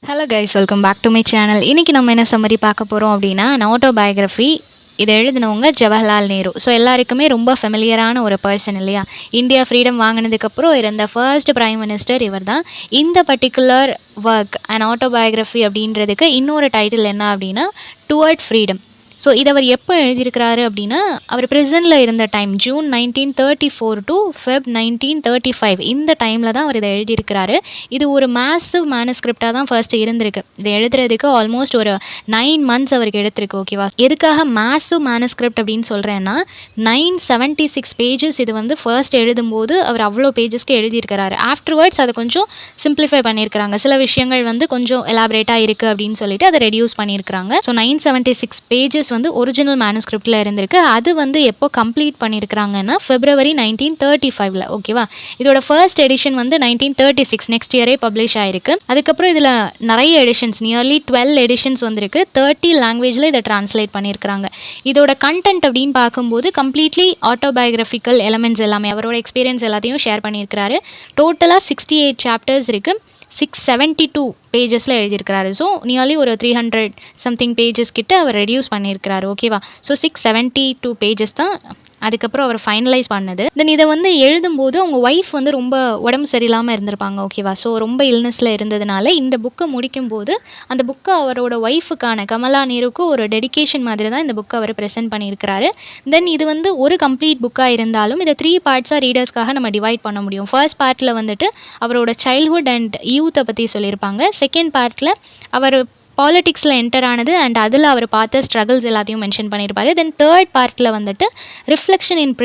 Hello guys, welcome back to my channel. இன்றைக்கி நம்ம என்ன சம்மரி பார்க்க போகிறோம் அப்படின்னா, ஆட்டோபயோகிராஃபி. இதை எழுதினவங்க ஜவஹர்லால் நேரு. ஸோ எல்லாருக்குமே ரொம்ப ஃபெமிலியரான ஒரு பர்சன் இல்லையா? இந்தியா ஃப்ரீடம் வாங்கினதுக்கப்புறம் இருந்த ஃபர்ஸ்ட் பிரைம் மினிஸ்டர் இவர் தான். இந்த பர்டிகுலர் ஒர்க் அண்ட் ஆட்டோபயோகிராஃபி அப்படின்றதுக்கு இன்னொரு டைட்டில் என்ன அப்படின்னா, டுவர்ட் ஃப்ரீடம். ஸோ இதை அவர் எப்போ எழுதியிருக்கிறாரு அப்படின்னா, அவர் ப்ரிசனில் இருந்த டைம் ஜூன் 1934 டு ஃபெப் 1935 இந்த டைமில் தான் அவர் இதை எழுதியிருக்கிறாரு. இது ஒரு மேசிவ் மேனுஸ்கிரிப்டாக தான் ஃபர்ஸ்ட் இருந்திருக்கு. இதை எழுதுறதுக்கு ஆல்மோஸ்ட் ஒரு 9 months அவருக்கு எடுத்திருக்கு. ஓகேவா? எதுக்காக மேசிவ் மேனுஸ்கிரிப்ட் அப்படின்னு சொல்கிறேன்னா, 976 pages இது வந்து ஃபர்ஸ்ட் எழுதும்போது அவர் அவ்வளோ பேஜஸ்க்கு எழுதியிருக்கிறாரு. ஆஃப்டர்வர்ட்ஸ் அதை கொஞ்சம் சிம்பிளிஃபை பண்ணியிருக்கிறாங்க. சில விஷயங்கள் வந்து கொஞ்சம் எலாபரேட்டாக இருக்குது அப்படின்னு சொல்லிட்டு அதை ரெடியூஸ் பண்ணியிருக்கிறாங்க. ஸோ 976 pages வந்து ஒரிஜினல் மேனுஸ்கிரிப்டில் இருந்திருக்கு. அது வந்து எப்போ கம்ப்ளீட் பண்ணியிருக்கிறாங்கன்னா, February 1935. ஓகேவா? இதோட ஃபர்ஸ்ட் எடிஷன் வந்து 1936 நெக்ஸ்ட் இயரே பப்ளிஷ் ஆயிருக்கு. அதுக்கப்புறம் இதில் நிறைய எடிஷன்ஸ், நியர்லி 12 எடிஷன்ஸ் வந்திருக்கு. 30 லாங்குவேஜில் இதை டிரான்ஸ்லேட் பண்ணியிருக்கிறாங்க. இதோட கண்டென்ட் அப்படின்னு பார்க்கும்போது கம்ப்ளீட்லி ஆட்டோபயோகிராஃபிக்கல் எலமெண்ட்ஸ் எல்லாமே, அவரோட எக்ஸ்பீரியன்ஸ் எல்லாத்தையும் ஷேர் பண்ணியிருக்கிறாரு. டோட்டலாக 68 சாப்டர்ஸ் இருக்குது. 672 பேஜஸில் எழுதியிருக்கிறாரு. ஸோ நியர்லி ஒரு 300 சம்திங் பேஜஸ் கிட்ட அவர் ரெடியூஸ் பண்ணியிருக்கிறாரு. ஓகேவா? ஸோ 672 பேஜஸ் தான் அதுக்கப்புறம் அவர் ஃபைனலைஸ் பண்ணது. தென் இதை வந்து எழுதும்போது அவங்க ஒய்ஃப் வந்து ரொம்ப உடம்பு சரியில்லாமல் இருந்திருப்பாங்க. ஓகேவா? ஸோ ரொம்ப இல்னஸில் இருந்ததுனால இந்த புக்கை முடிக்கும்போது அந்த புக்கை அவரோட ஒய்ஃபுக்கான கமலா நேருக்கு ஒரு டெடிகேஷன் மாதிரி தான் இந்த புக்கை அவர் ப்ரெசென்ட் பண்ணியிருக்கிறாரு. தென் இது வந்து ஒரு கம்ப்ளீட் புக்காக இருந்தாலும் இதை 3 பார்ட்ஸாக ரீடர்ஸ்க்காக நம்ம டிவைட் பண்ண முடியும். ஃபர்ஸ்ட் பார்ட்டில் வந்துட்டு அவரோட சைல்ட்ஹுட் அண்ட் யூத்தை பற்றி சொல்லியிருப்பாங்க. செகண்ட் பார்ட்டில் அவர் பாலிட்டிக்ஸில் என்டர் ஆனது அண்ட் அதில் அவர் பார்த்த ஸ்ட்ரகிள்ஸ் எல்லாத்தையும் மென்ஷன் பண்ணியிருப்பாரு. தென் தேர்ட் பார்ட்டில் வந்துட்டு ரிஃப்ளெக்ஷன் இன்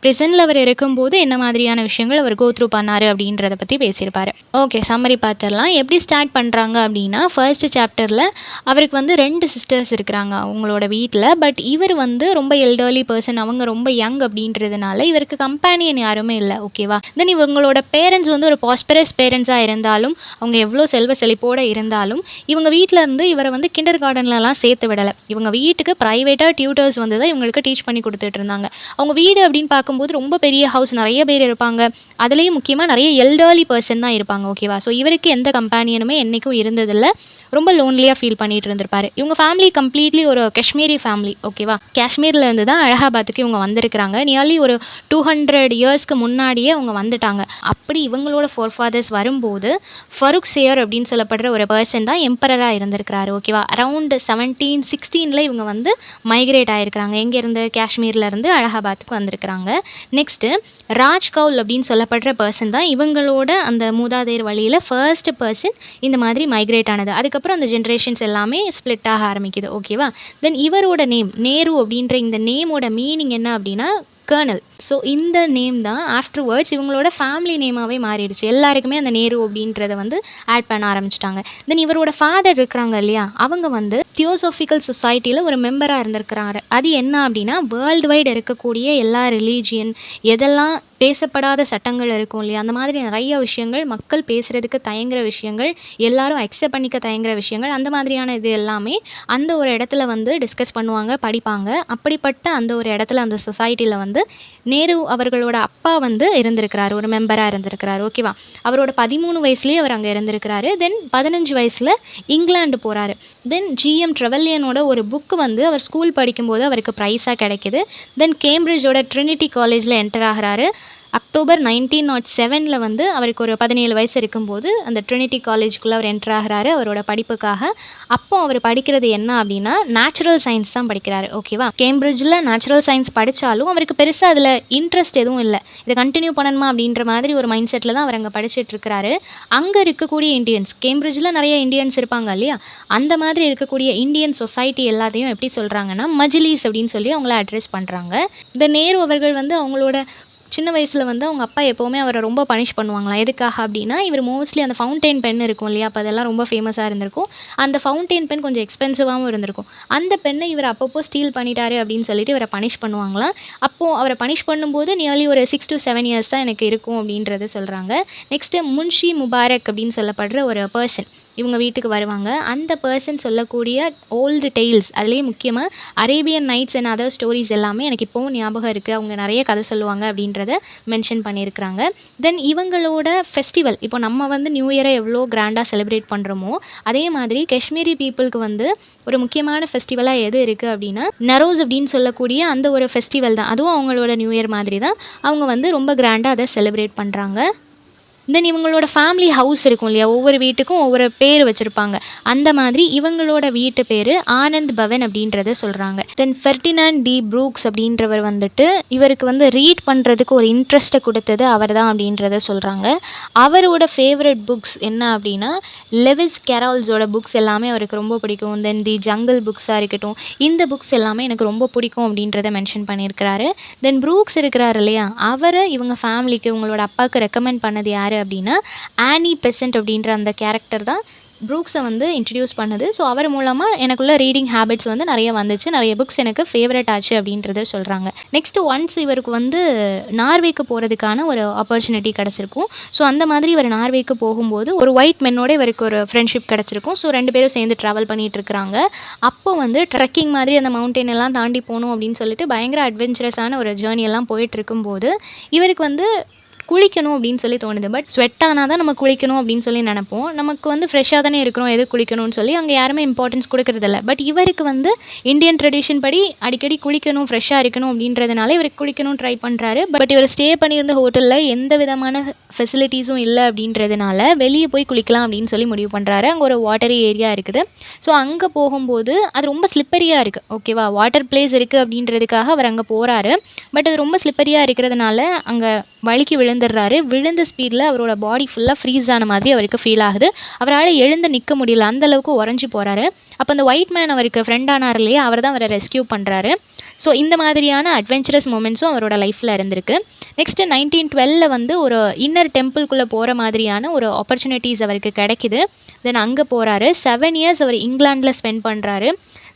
ப்ரிசனில் அவர் இருக்கும்போது என்ன மாதிரியான விஷயங்கள் அவர் கோ த்ரூ பண்ணார் அப்படின்றத பற்றி பேசியிருப்பார். ஓகே, சம்மரி பார்த்துடலாம். எப்படி ஸ்டார்ட் பண்ணுறாங்க அப்படின்னா, ஃபர்ஸ்ட் சாப்டரில் அவருக்கு வந்து 2 சிஸ்டர்ஸ் இருக்கிறாங்க அவங்களோட வீட்டில். பட் இவர் வந்து ரொம்ப எல்டர்லி பர்சன், அவங்க ரொம்ப யங் அப்படின்றதுனால இவருக்கு கம்பேனியன் யாருமே இல்லை. ஓகேவா? தென் இவங்களோட பேரண்ட்ஸ் வந்து ஒரு பாஸ்பரஸ் பேரண்ட்ஸாக இருந்தாலும், அவங்க எவ்வளோ செல்வ செழிப்போடு இருந்தாலும் இவங்க வீட்டில் இருந்து இவரை வந்து கிண்டர் கார்டன்லலாம் சேர்த்து விடலை. இவங்க வீட்டுக்கு ப்ரைவேட்டாக டியூட்டர்ஸ் வந்து தான் இவங்களுக்கு டீச் பண்ணி கொடுத்துட்டு இருந்தாங்க. அவங்க வீடு அப்படின்னு பார்க்கும்போது ரொம்ப பெரிய ஹவுஸ், நிறைய பேர் இருப்பாங்க. அதுலேயும் முக்கியமாக நிறைய எல்டர்லி பர்சன் தான் இருப்பாங்க. ஓகேவா? ஸோ இவருக்கு எந்த கம்பேனியனுமே என்றைக்கும் இருந்ததில்லை. ரொம்ப லோன்லியாக ஃபீல் பண்ணிட்டு இருந்திருப்பாரு. இவங்க ஃபேமிலி கம்ப்ளீட்லி ஒரு காஷ்மீரி ஃபேமிலி. ஓகேவா? காஷ்மீரில் இருந்து தான் அலகாபாத்துக்கு இவங்க வந்திருக்கிறாங்க. நியர்லி ஒரு 200 இயர்ஸ்க்கு முன்னாடியே அவங்க வந்துட்டாங்க. அப்படி இவங்களோட ஃபோர்ஃபாதர்ஸ் வரும்போது ஃபருக் சியர் அப்படின்னு சொல்லப்படுற ஒரு பர்சன் தான் எம்பரராக இருந்திருக்கிறாரு. ஓகேவா? அரவுண்ட் 1716 இவங்க வந்து மைக்ரேட் ஆகிருக்கிறாங்க. எங்கேருந்து? காஷ்மீர்லேருந்து அலகாபாத்துக்கு வந்திருக்கிறாங்க. நெக்ஸ்ட்டு ராஜ் கவுல் அப்படின்னு சொல்லப்படுற பர்சன் தான் இவங்களோட அந்த மூதாதையர் வழியில் ஃபர்ஸ்ட் பர்சன் இந்த மாதிரி மைக்ரேட் ஆனது. அதுக்கப்புறம் அந்த ஜென்ரேஷன்ஸ் எல்லாமே ஸ்ப்ளிட் ஆக ஆரம்பிக்குது. ஓகேவா? தென் இவரோட நேம் நேரு அப்படின்ற இந்த நேமோட மீனிங் என்ன அப்படின்னா கர்னல். ஸோ இந்த நேம் தான் ஆஃப்டர்வர்ட்ஸ் இவங்களோட ஃபேமிலி நேமாகவே மாறிடுச்சு. எல்லாருக்குமே அந்த நேரு அப்படின்றத வந்து ஆட் பண்ண ஆரம்பிச்சிட்டாங்க. தென் இவரோட ஃபாதர் இருக்கிறாங்க இல்லையா, அவங்க வந்து தியோசாபிக்கல் சொசைட்டியில் ஒரு மெம்பராக இருந்திருக்கிறாரு. அது என்ன அப்படின்னா, வேர்ல்டு வைடு இருக்கக்கூடிய எல்லா ரிலீஜியன், எதெல்லாம் பேசப்படாத சட்டங்கள் இருக்கும் இல்லையா, அந்த மாதிரி நிறைய விஷயங்கள், மக்கள் பேசுகிறதுக்கு தயங்குற விஷயங்கள், எல்லாரும் அக்செப்ட் பண்ணிக்க தயங்குற விஷயங்கள், அந்த மாதிரியான இது எல்லாமே அந்த ஒரு இடத்துல வந்து டிஸ்கஸ் பண்ணுவாங்க, படிப்பாங்க. அப்படிப்பட்ட அந்த ஒரு இடத்துல அந்த சொசைட்டியில் வந்து நேரு அவர்களோட அப்பா வந்து இருந்திருக்கிறாரு, ஒரு மெம்பராக இருந்திருக்கிறாரு. ஓகேவா? அவரோட 13 வயசுலேயே அவர் அங்கே இருந்திருக்கிறாரு. தென் 15 வயசில் இங்கிலாந்து போகிறாரு. தென் GM ட்ரெவல்லியனோட ஒரு புக்கு வந்து அவர் ஸ்கூல் படிக்கும்போது அவருக்கு ப்ரைஸாக கிடைக்கிது. தென் கேம்பிரிட்ஜோட ட்ரினிட்டி காலேஜில் என்டர் ஆகிறாரு. அக்டோபர் 1907 வந்து அவருக்கு ஒரு 17 வயசு இருக்கும்போது அந்த ட்ரினிட்டி காலேஜுக்குள்ளே அவர் என்டர் ஆகிறாரு அவரோட படிப்புக்காக. அப்போ அவர் படிக்கிறது என்ன அப்படின்னா, நேச்சுரல் சயின்ஸ் தான் படிக்கிறாரு. ஓகேவா? கேம்பிரிட்ஜில் நேச்சுரல் சயின்ஸ் படித்தாலும் அவருக்கு பெருசாக அதில் இன்ட்ரெஸ்ட் எதுவும் இல்லை. இதை கண்டினியூ பண்ணணுமா அப்படின்ற மாதிரி ஒரு மைண்ட் செட்டில் தான் அவர் அங்கே படிச்சுட்டு இருக்கிறாரு. அங்கே இருக்கக்கூடிய இந்தியன்ஸ், கேம்பிரிட்ஜில் நிறைய இந்தியன்ஸ் இருப்பாங்க இல்லையா, அந்த மாதிரி இருக்கக்கூடிய இந்தியன் சொசைட்டி எல்லாத்தையும் எப்படி சொல்கிறாங்கன்னா மஜ்லிஸ் அப்படின்னு சொல்லி அவங்கள அட்ரஸ் பண்ணுறாங்க. இந்த நேரு அவர்கள் வந்து அவங்களோட சின்ன வயசில் வந்து அவங்க அப்பா எப்போவுமே அவரை ரொம்ப பனிஷ் பண்ணுவாங்களாம். எதுக்காக அப்படின்னா, இவர் மோஸ்ட்லி அந்த ஃபவுண்டெயின் பென் இருக்கும் இல்லையா, அப்போ அதெல்லாம் ரொம்ப ஃபேமஸாக இருந்திருக்கும். அந்த ஃபவுண்டெயின் பென் கொஞ்சம் எக்ஸ்பென்சிவாகவும் இருந்திருக்கும். அந்த பென்னை இவர் அப்பப்போ ஸ்டீல் பண்ணிட்டாரு அப்படின்னு சொல்லிட்டு இவரை பனிஷ் பண்ணுவாங்களாம். அப்போது அவரை பனிஷ் பண்ணும்போது நியர்லி ஒரு 6 to 7 இயர்ஸ் தான் எனக்கு இருக்கும் அப்படின்றத சொல்கிறாங்க. நெக்ஸ்ட்டு முன்ஷி முபாரக் அப்படின்னு சொல்லப்படுற ஒரு பர்சன், இவங்க வீட்டுக்கு வருவாங்க. அந்த பர்சன் சொல்லக்கூடிய ஓல்டு டெய்ல்ஸ் அதுலேயும் முக்கியமாக Arabian nights and other stories எல்லாமே எனக்கு இப்போவும் ஞாபகம் இருக்குது. அவங்க நிறைய கதை சொல்லுவாங்க அப்படின்றத மென்ஷன் பண்ணியிருக்கிறாங்க. தென் இவங்களோட ஃபெஸ்டிவல் இப்போ நம்ம வந்து நியூ இயரை எவ்வளோ கிராண்டாக செலிப்ரேட் பண்ணுறோமோ அதே மாதிரி காஷ்மீரி பீப்புளுக்கு வந்து ஒரு முக்கியமான ஃபெஸ்டிவலாக எது இருக்குது அப்படின்னா நரோஸ் அப்படின்னு சொல்லக்கூடிய அந்த ஒரு ஃபெஸ்டிவல் தான். அதுவும் அவங்களோட நியூ இயர் மாதிரி தான். அவங்க வந்து ரொம்ப கிராண்டாக அதை செலிப்ரேட் பண்ணுறாங்க. தென் இவங்களோட ஃபேமிலி ஹவுஸ் இருக்கும் இல்லையா, ஒவ்வொரு வீட்டுக்கும் ஒவ்வொரு பேர் வச்சுருப்பாங்க. அந்த மாதிரி இவங்களோட வீட்டு பேர் ஆனந்த் பவன் அப்படின்றத சொல்கிறாங்க. தென் ஃபெர்டினாண்ட் டி ப்ரூக்ஸ் அப்படின்றவர் வந்துட்டு இவருக்கு வந்து ரீட் பண்ணுறதுக்கு ஒரு இன்ட்ரெஸ்ட்டை கொடுத்தது அவர் தான் அப்படின்றத சொல்கிறாங்க. அவரோட ஃபேவரட் புக்ஸ் என்ன அப்படின்னா லெவிஸ் கேரால்ஸோட புக்ஸ் எல்லாமே அவருக்கு ரொம்ப பிடிக்கும். தென் தி ஜங்கிள் புக்ஸாக இருக்கட்டும், இந்த புக்ஸ் எல்லாமே எனக்கு ரொம்ப பிடிக்கும் அப்படின்றத மென்ஷன் பண்ணியிருக்கிறாரு. தென் ப்ரூக்ஸ் இருக்கிறார் இல்லையா, அவரை இவங்க ஃபேமிலிக்கு இவங்களோட அப்பாவுக்கு ரெக்கமெண்ட் பண்ணது யார் அப்படின்னா ஆனி பெசன்ட் அப்படின்ற அந்த கேரக்டர் தான் ப்ரூக்ஸை வந்து இன்ட்ரடியூஸ் பண்ணுது. ஸோ அவர் மூலமாக எனக்குள்ள ரீடிங் ஹேபிட்ஸ் வந்து நிறைய வந்துச்சு, நிறைய புக்ஸ் எனக்கு ஃபேவரட் ஆச்சு அப்படின்றத சொல்கிறாங்க. நெக்ஸ்ட்டு ஒன்ஸ் இவருக்கு வந்து நார்வேக்கு போகிறதுக்கான ஒரு ஆப்பர்ச்சுனிட்டி கிடச்சிருக்கும். ஸோ அந்த மாதிரி இவர் நார்வேக்கு போகும்போது ஒரு ஒயிட் மென்னோட இவருக்கு ஒரு ஃப்ரெண்ட்ஷிப் கிடச்சிருக்கும். ஸோ 2 பேரும் சேர்ந்து ட்ராவல் பண்ணிகிட்டு இருக்கிறாங்க. அப்போ வந்து ட்ரெக்கிங் மாதிரி அந்த மவுண்டெயின் எல்லாம் தாண்டி போகணும் அப்படின்னு சொல்லிட்டு பயங்கர அட்வென்ச்சரஸான ஒரு ஜேர்னி எல்லாம் போயிட்டு இருக்கும்போது இவருக்கு வந்து குளிக்கணும் அப்படின்னு சொல்லி தோணுது. பட் ஸ்வெட் ஆனால் தான் நம்ம குளிக்கணும் அப்படின்னு சொல்லி நினைப்போம். நமக்கு வந்து ஃப்ரெஷ்ஷாக தானே இருக்கிறோம், எது குளிக்கணும்னு சொல்லி அங்கே யாருமே இம்பார்ட்டன்ஸ் கொடுக்கறதில்ல. பட் இவருக்கு வந்து இந்தியன் ட்ரெடிஷன் படி அடிக்கடி குளிக்கணும், ஃப்ரெஷ்ஷாக இருக்கணும் அப்படின்றதுனால இவருக்கு குளிக்கணும் ட்ரை பண்ணுறாரு. பட் இவர் ஸ்டே பண்ணியிருந்த ஹோட்டலில் எந்த விதமான ஃபெசிலிட்டிஸும் இல்லை அப்படின்றதுனால வெளியே போய் குளிக்கலாம் அப்படின்னு சொல்லி முடிவு பண்ணுறாரு. அங்கே ஒரு வாட்டரி ஏரியா இருக்குது. ஸோ அங்கே போகும்போது அது ரொம்ப ஸ்லிப்பரியாக இருக்குது. ஓகேவா, வாட்டர் பிளேஸ் இருக்குது அப்படின்றதுக்காக அவர் அங்கே போகிறாரு. பட் அது ரொம்ப ஸ்லிப்பரியாக இருக்கிறதுனால அங்கே வழுக்கி விழுந்த ஸ்பீடில் அவரோட பாடி ஃபுல்லாக ஃப்ரீஸ் ஆன மாதிரி அவருக்கு ஃபீல் ஆகுது. அவரால் எழுந்து நிற்க முடியல, அந்தளவுக்கு உறைஞ்சி போகிறாரு. அப்போ அந்த ஒயிட் மேன் அவருக்கு ஃப்ரெண்ட் ஆனார் இல்லையா, அவர் தான் அவரை ரெஸ்கியூ பண்ணுறாரு. ஸோ இந்த மாதிரியான அட்வென்ச்சரஸ் மூமெண்ட்ஸும் அவரோட லைஃப்பில் இருந்திருக்கு. நெக்ஸ்ட்டு 1912 வந்து ஒரு இன்னர் டெம்பிள்குள்ளே போகிற மாதிரியான ஒரு ஆப்பர்ச்சுனிட்டிஸ் அவருக்கு கிடைக்கிது. தென் அங்கே போகிறாரு. 7 இயர்ஸ் அவர் இங்கிலாண்டில் ஸ்பெண்ட் பண்ணுறாரு.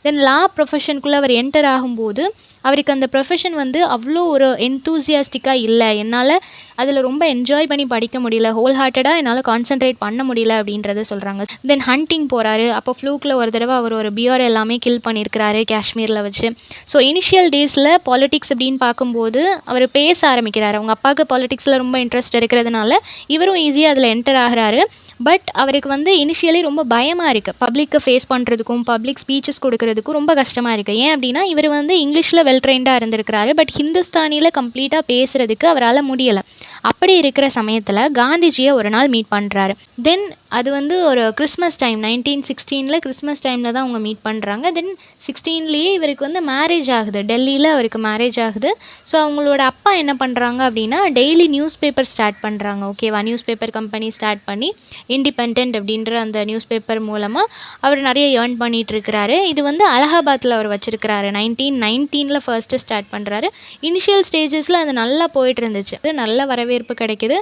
தென் லா ப்ரொஃபஷனுக்குள்ளே அவர் என்டர் ஆகும்போது அவருக்கு அந்த ப்ரொஃபஷன் வந்து அவ்வளோ ஒரு என்தூசியாஸ்டிக்காக இல்லை, என்னால் அதில் ரொம்ப என்ஜாய் பண்ணி படிக்க முடியல, ஹோல் ஹார்ட்டடாக என்னால் கான்சென்ட்ரேட் பண்ண முடியல அப்படின்றத சொல்கிறாங்க. தென் ஹண்டிங் போகிறாரு. அப்போ ஃப்ளூக்கில் ஒரு தடவை அவர் ஒரு பியர் எல்லாமே கில் பண்ணியிருக்கிறாரு காஷ்மீரில் வச்சு. ஸோ இனிஷியல் டேஸில் பாலிட்டிக்ஸ் அப்படின்னு பார்க்கும்போது அவர் பேச ஆரம்பிக்கிறாரு. அவங்க அப்பாவுக்கு பாலிட்டிக்ஸில் ரொம்ப இன்ட்ரெஸ்ட் இருக்கிறதுனால இவரும் ஈஸியாக அதில் என்டர் ஆகிறாரு. பட் அவருக்கு வந்து இனிஷியலி ரொம்ப பயமாக இருக்குது. பப்ளிக்கை ஃபேஸ் பண்ணுறதுக்கும் பப்ளிக் ஸ்பீச்சஸ் கொடுக்கறதுக்கும் ரொம்ப கஷ்டமாக இருக்குது. ஏன் அப்படின்னா இவர் வந்து இங்கிலீஷில் வெல் ட்ரெயின்டாக இருந்திருக்கிறாரு. பட் ஹிந்துஸ்தானியில் கம்ப்ளீட்டாக பேசுகிறதுக்கு அவரால் முடியலை. அப்படி இருக்கிற சமயத்தில் காந்திஜியை ஒரு நாள் மீட் பண்ணுறாரு. தென் அது வந்து ஒரு கிறிஸ்மஸ் டைம் 1916 கிறிஸ்மஸ் டைமில் தான் அவங்க மீட் பண்ணுறாங்க. தென் 16லேயே இவருக்கு வந்து மேரேஜ் ஆகுது. டெல்லியில் அவருக்கு மேரேஜ் ஆகுது. ஸோ அவங்களோட அப்பா என்ன பண்ணுறாங்க அப்படின்னா டெய்லி நியூஸ் பேப்பர் ஸ்டார்ட் பண்ணுறாங்க. ஓகேவா, நியூஸ் பேப்பர் கம்பெனி ஸ்டார்ட் பண்ணி இண்டிபெண்டன்ட் அப்படின்ற அந்த நியூஸ் பேப்பர் மூலமாக அவர் நிறைய ஏர்ன் பண்ணிகிட்டு இருக்கிறாரு. இது வந்து அலகாபாத்தில் அவர் வச்சுருக்கிறாரு. 1919 ஃபர்ஸ்ட்டு ஸ்டார்ட் பண்ணுறாரு. இனிஷியல் ஸ்டேஜஸில் அது நல்லா போயிட்டு இருந்துச்சு, அது நல்ல வரவேற்பு கிடைக்கிது.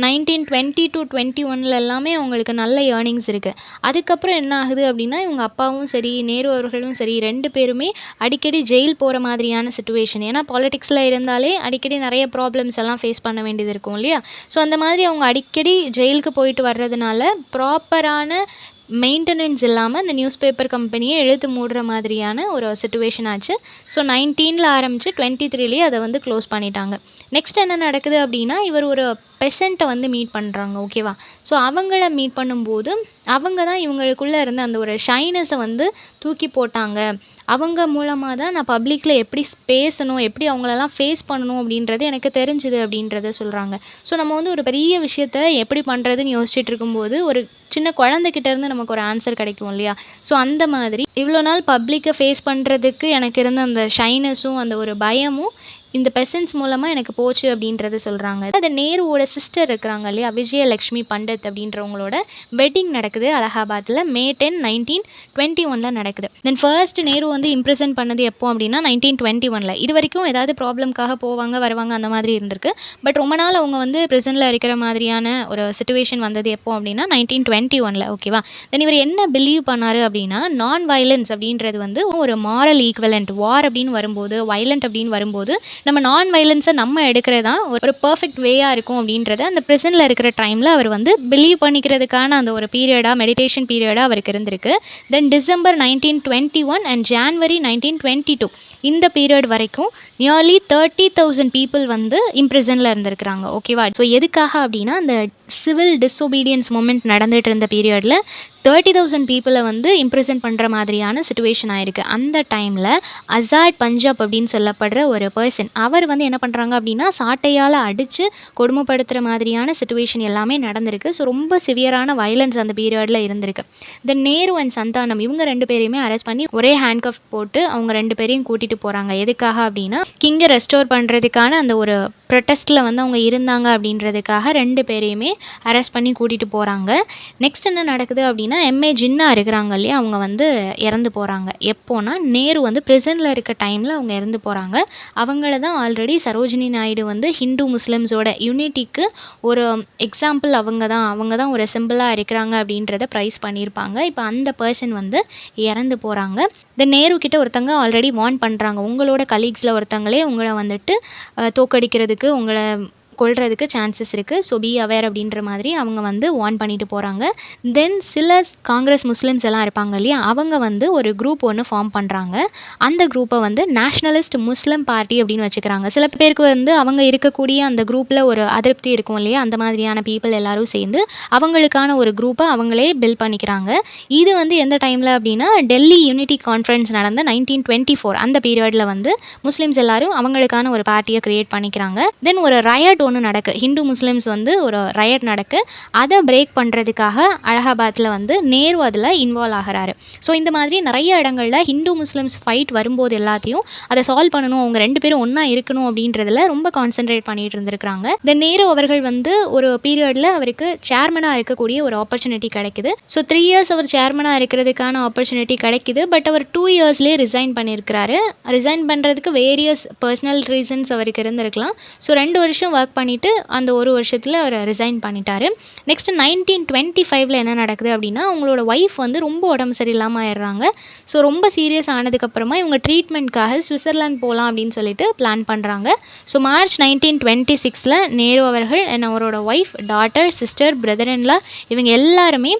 1920 to 21 எல்லாமே அவங்களுக்கு நல்ல ஏர்னிங்ஸ் இருக்குது. அதுக்கப்புறம் என்ன ஆகுது அப்படின்னா இவங்க அப்பாவும் சரி நேரு அவர்களும் சரி 2 பேருமே அடிக்கடி ஜெயில் போகிற மாதிரியான சுச்சுவேஷன். ஏன்னா பாலிடிக்ஸில் இருந்தாலே அடிக்கடி நிறைய ப்ராப்ளம்ஸ் எல்லாம் ஃபேஸ் பண்ண வேண்டியது இருக்கும் இல்லையா. ஸோ அந்த மாதிரி அவங்க அடிக்கடி ஜெயிலுக்கு போயிட்டு வர்றதுனால ப்ராப்பரான மெயின்டெனன்ஸ் இல்லாமல் இந்த நியூஸ் பேப்பர் கம்பெனியை இழுத்து மூடுற மாதிரியான ஒரு சிச்சுவேஷன் ஆச்சு. ஸோ 19 ஆரம்பித்து 23 அதை வந்து க்ளோஸ் பண்ணிட்டாங்க. நெக்ஸ்ட் என்ன நடக்குது அப்படின்னா இவர் ஒரு பெசண்ட்டை வந்து மீட் பண்ணுறாங்க. ஓகேவா, ஸோ அவங்கள மீட் பண்ணும்போது அவங்க தான் இவங்களுக்குள்ளே இருந்த அந்த ஒரு ஷைனஸை வந்து தூக்கி போட்டாங்க. அவங்க மூலமாக தான் நான் பப்ளிக்கில் எப்படி பேசணும், எப்படி அவங்களெல்லாம் ஃபேஸ் பண்ணணும் அப்படின்றது எனக்கு தெரிஞ்சுது அப்படின்றத சொல்கிறாங்க. ஸோ நம்ம வந்து ஒரு பெரிய விஷயத்த எப்படி பண்ணுறதுன்னு யோசிச்சுட்டு இருக்கும்போது ஒரு சின்ன குழந்தைகிட்டேருந்து நமக்கு ஒரு ஆன்சர் கிடைக்கும் இல்லையா. ஸோ அந்த மாதிரி இவ்வளோ நாள் பப்ளிக்கை ஃபேஸ் பண்ணுறதுக்கு எனக்கு இருந்த அந்த ஷைனஸும் அந்த ஒரு பயமும் இந்த பெசன்ஸ் மூலமாக எனக்கு போச்சு அப்படின்றத சொல்கிறாங்க. அது நேருவோட சிஸ்டர் இருக்கிறாங்க இல்லையா, விஜயலக்ஷ்மி பண்டித் அப்படின்றவங்களோட வெட்டிங் நடக்குது அலகாபாத்தில் May 10, 1921 நடக்குது. தென் ஃபர்ஸ்ட் நேரு வந்து இம்ப்ரெசன்ட் பண்ணது எப்போ அப்படின்னா 1921. இது வரைக்கும் ஏதாவது ப்ராப்ளம்காக போவாங்க வருவாங்க அந்த மாதிரி இருந்திருக்கு. பட் ரொம்ப நாள் அவங்க வந்து ப்ரிசனில் இருக்கிற மாதிரியான ஒரு சிச்சுவேஷன் வந்தது எப்போ அப்படின்னா 1921. ஓகேவா, தென் இவர் என்ன பிலீவ் பண்ணார் அப்படின்னா நான் வயலன்ஸ் அப்படின்றது வந்து ஒரு மாரல் ஈக்குவலண்ட். வார் அப்படின்னு வரும்போது வயலண்ட் அப்படின்னு வரும்போது நம்ம நான் வயலன்ஸை நம்ம எடுக்கிறது தான் ஒரு பெர்ஃபெக்ட் வேயாக இருக்கும் அப்படின்றத அந்த ப்ரிசனில் இருக்கிற டைமில் அவர் வந்து பிலீவ் பண்ணிக்கிறதுக்கான அந்த ஒரு பீரியடாக மெடிடேஷன் பீரியடாக அவருக்கு இருந்திருக்கு. தென் டிசம்பர் 1921 அண்ட் ஜான்வரி 1922 இந்த பீரியட் வரைக்கும் நியர்லி 30,000 பீப்புள் வந்து இம்ப்ரிசனில் இருந்திருக்கிறாங்க. ஓகேவா? ஸோ எதுக்காக அப்படின்னா அந்த சிவில் டிஸ்ஒபீடியன்ஸ் மூமெண்ட் நடந்துட்டு இருந்த பீரியடில் 30,000 பீப்புளை வந்து இம்ப்ரிசன் பண்ணுற மாதிரியான சுச்சுவேஷன் ஆயிருக்கு. அந்த டைமில் அசாட் பஞ்சாப் அப்படின்னு சொல்லப்படுற ஒரு பர்சன் அவர் வந்து என்ன பண்ணுறாங்க அப்படின்னா சாட்டையால் அடித்து கொடுமைப்படுத்துகிற மாதிரியான சுச்சுவேஷன் எல்லாமே நடந்திருக்கு. ஸோ ரொம்ப சிவியரான வயலன்ஸ் அந்த பீரியடில் இருந்திருக்கு. தென் நேரு அண்ட் சந்தானம் இவங்க 2 பேரையுமே அரெஸ்ட் பண்ணி ஒரே ஹேண்ட்கஃப் போட்டு அவங்க 2 பேரையும் கூட்டிகிட்டு போகிறாங்க. எதுக்காக அப்படின்னா கிங்கை ரெஸ்டோர் பண்ணுறதுக்கான அந்த ஒரு ப்ரொட்டஸ்ட்டில் வந்து அவங்க இருந்தாங்க அப்படின்றதுக்காக 2 பேரையுமே அரெஸ்ட் பண்ணி கூட்டிகிட்டு போகிறாங்க. நெக்ஸ்ட் என்ன நடக்குது அப்படின்னா எம்ஏ ஜின்னா இருக்கிறாங்க இல்லையா, அவங்க வந்து இறந்து போகிறாங்க. எப்போனா நேரு வந்து ப்ரிசனில் இருக்க டைமில் அவங்க இறந்து போகிறாங்க. அவங்கள தான் ஆல்ரெடி சரோஜினி நாயுடு வந்து ஹிந்து முஸ்லிம்ஸோட யூனிட்டிக்கு ஒரு எக்ஸாம்பிள் அவங்க தான் ஒரு சிம்பிளாக இருக்கிறாங்க அப்படின்றத ப்ரைஸ் பண்ணியிருப்பாங்க. இப்போ அந்த பர்சன் வந்து இறந்து போகிறாங்க. தென் நேரு கிட்ட ஒருத்தங்க ஆல்ரெடி வார்ன் பண்ணுறாங்க, உங்களோட கலீக்ஸில் ஒருத்தங்களே உங்களை வந்துட்டு தோக்கடிக்கிறதுக்கு உங்களை கொல்றதுக்கு சான்சஸ் இருக்குது. ஸோ பி அவேர் அப்படின்ற மாதிரி அவங்க வந்து வார்ன் பண்ணிட்டு போகிறாங்க. தென் சில காங்கிரஸ் முஸ்லிம்ஸ் எல்லாம் இருப்பாங்க இல்லையா, அவங்க வந்து ஒரு குரூப் ஒன்று ஃபார்ம் பண்ணுறாங்க. அந்த குரூப்பை வந்து நேஷ்னலிஸ்ட் முஸ்லிம் பார்ட்டி அப்படின்னு வச்சுக்கிறாங்க. சில பேருக்கு வந்து அவங்க இருக்கக்கூடிய அந்த குரூப்பில் ஒரு அதிருப்தி இருக்கும் இல்லையா, அந்த மாதிரியான பீப்புள் எல்லாரும் சேர்ந்து அவங்களுக்கான ஒரு குரூப்பை அவங்களே பில்ட் பண்ணிக்கிறாங்க. இது வந்து எந்த டைமில் அப்படின்னா டெல்லி யூனிட்டி கான்ஃபரன்ஸ் நடந்த 1924 அந்த பீரியடில் வந்து முஸ்லிம்ஸ் எல்லாரும் அவங்களுக்கான ஒரு பார்ட்டியை கிரியேட் பண்ணிக்கிறாங்க. தென் ஒரு ரயட் ஒன்று நடக்கு, ஹிந்து முஸ்லிம்ஸ் வந்து ஒரு ரயட் நடக்கு. அதை பிரேக் பண்ணுறதுக்காக அலகாபாத்தில் வந்து நேரு அதில் இன்வால்வ் ஆகிறாரு. ஸோ இந்த மாதிரி நிறைய இடங்களில் ஹிந்து முஸ்லிம்ஸ் ஃபைட் வரும்போது எல்லாத்தையும் அதை சால்வ் பண்ணணும், அவங்க 2 பேரும் ஒன்றா இருக்கணும் அப்படின்றதுல ரொம்ப கான்சென்ட்ரேட் பண்ணிட்டு இருந்திருக்கிறாங்க. தென் நேரு அவர்கள் வந்து ஒரு பீரியடில் அவருக்கு சேர்மனாக இருக்கக்கூடிய ஒரு ஆப்பர்ச்சுனிட்டி கிடைக்குது. ஸோ 3 இயர்ஸ் அவர் சேர்மனாக இருக்கிறதுக்கான ஆப்பர்ச்சுனிட்டி கிடைக்குது. பட் அவர் 2 இயர்ஸ்லேயே ரிசைன் பண்ணியிருக்கிறாரு. ரிசைன் பண்ணுறதுக்கு வேரியஸ் பர்சனல் ரீசன்ஸ் அவருக்கு இருந்திருக்கலாம். ஸோ 2 வருஷம் ஒர்க் பண்ணிவிட்டு அந்த ஒரு வருஷத்தில் அவர் ரிசைன் பண்ணிட்டாரு. நெக்ஸ்ட் 1925 என்ன நடக்குது அப்படின்னா அவங்களோட ஒய்ஃப் வந்து ரொம்ப உடம்பு சரியில்லாமல் ஆயிடுறாங்க. ஸோ ரொம்ப சீரியஸ் ஆனதுக்கப்புறமா இவங்க ட்ரீட்மெண்ட்காக சுவிட்சர்லாந்து போகலாம் அப்படின்னு சொல்லிட்டு பிளான் பண்ணுறாங்க. ஸோ மார்ச் 1926 நேரு அவர்கள் அவரோட ஒய்ஃப், டாட்டர், சிஸ்டர், பிரதர்-இன்-லா இவங்க எல்லாருமே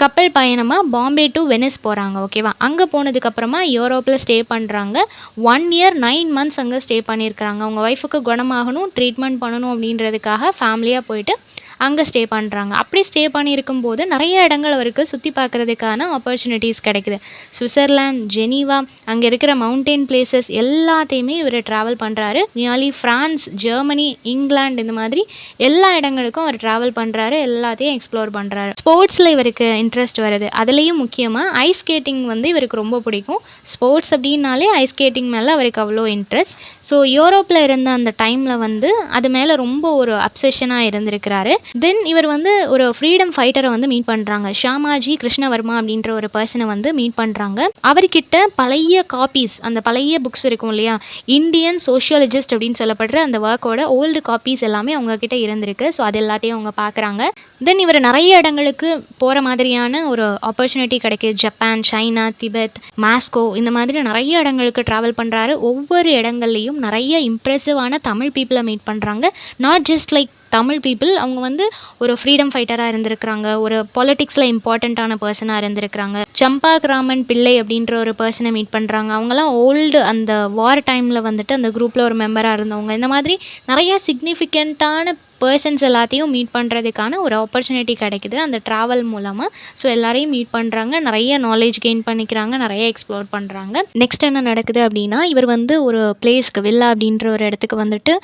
கப்பல் பயணமாக பாம்பே டு வெனிஸ் போகிறாங்க. ஓகேவா? அங்கே போனதுக்கப்புறமா யூரோப்பில் ஸ்டே பண்ணுறாங்க. 1 இயர் 9 மந்த்ஸ் அங்கே ஸ்டே பண்ணியிருக்கிறாங்க. அவங்க ஒய்ஃபுக்கு குணமாகணும், ட்ரீட்மெண்ட் பண்ணணும் அப்படின்றதுக்காக ஃபேமிலியாக போயிட்டு அங்கே ஸ்டே பண்ணுறாங்க. அப்படி ஸ்டே பண்ணியிருக்கும்போது நிறைய இடங்கள் அவருக்கு சுற்றி பார்க்குறதுக்கான ஆப்பர்ச்சுனிட்டிஸ் கிடைக்குது. சுவிட்சர்லாந்து, ஜெனீவா, அங்கே இருக்கிற மவுண்டெயின் பிளேசஸ் எல்லாத்தையுமே இவர் ட்ராவல் பண்ணுறாரு. நியர்லி ஃப்ரான்ஸ், ஜெர்மனி, இங்கிலாந்து இந்த மாதிரி எல்லா இடங்களுக்கும் அவர் ட்ராவல் பண்ணுறாரு, எல்லாத்தையும் எக்ஸ்ப்ளோர் பண்ணுறாரு. ஸ்போர்ட்ஸில் இவருக்கு இன்ட்ரெஸ்ட் வருது. அதுலேயும் முக்கியமாக ஐஸ் ஸ்கேட்டிங் வந்து இவருக்கு ரொம்ப பிடிக்கும். ஸ்போர்ட்ஸ் அப்படின்னாலே ஐஸ் ஸ்கேட்டிங் மேலே அவருக்கு அவ்வளோ இன்ட்ரெஸ்ட். ஸோ யூரோப்பில் இருந்த அந்த டைமில் வந்து அது மேலே ரொம்ப ஒரு அப்சஷனாக இருந்திருக்கிறாரு. தென் இவர் வந்து ஒரு ஃப்ரீடம் ஃபைட்டரை வந்து மீட் பண்ணுறாங்க. ஷாமாஜி கிருஷ்ணவர்மா அப்படின்ற ஒரு பர்சனை வந்து மீட் பண்ணுறாங்க. அவர்கிட்ட பழைய காப்பீஸ், அந்த பழைய புக்ஸ் இருக்கும் இல்லையா, இந்தியன் சோஷியாலஜிஸ்ட் அப்படின்னு சொல்லப்படுற அந்த ஒர்க்கோட ஓல்டு காப்பீஸ் எல்லாமே அவங்கக்கிட்ட இருந்திருக்கு. ஸோ அது எல்லாத்தையும் அவங்க பார்க்குறாங்க. தென் இவர் நிறைய இடங்களுக்கு போகிற மாதிரியான ஒரு ஆப்பர்ச்சுனிட்டி கிடைக்கிது. ஜப்பான், சைனா, திபெத், மாஸ்கோ இந்த மாதிரி நிறைய இடங்களுக்கு ட்ராவல் பண்ணுறாரு. ஒவ்வொரு இடங்கள்லையும் நிறைய இம்ப்ரெசிவான தமிழ் பீப்புளை மீட் பண்ணுறாங்க. Not just like Tamil people, அவங்க வந்து ஒரு ஃப்ரீடம் ஃபைட்டராக இருந்திருக்கிறாங்க, ஒரு பாலிட்டிக்ஸில் இம்பார்ட்டண்ட்டான பர்சனாக இருந்திருக்கிறாங்க. சம்பாகிராமன் பிள்ளை அப்படின்ற ஒரு பர்சனை மீட் பண்ணுறாங்க. அவங்களாம் ஓல்டு அந்த வார் டைமில் வந்துட்டு அந்த குரூப்பில் ஒரு மெம்பராக இருந்தவங்க. இந்த மாதிரி நிறையா சிக்னிஃபிகண்ட்டான பர்சன்ஸ் எல்லாத்தையும் மீட் பண்ணுறதுக்கான ஒரு ஆப்பர்ச்சுனிட்டி கிடைக்குது அந்த ட்ராவல் மூலமாக. ஸோ எல்லாரையும் மீட் பண்ணுறாங்க, நிறைய நாலேஜ் கெயின் பண்ணிக்கிறாங்க, நிறைய எக்ஸ்ப்ளோர் பண்ணுறாங்க. நெக்ஸ்ட் என்ன நடக்குது அப்படின்னா இவர் வந்து ஒரு பிளேஸ்க்கு, வில்லா அப்படின்ற ஒரு இடத்துக்கு வந்துட்டு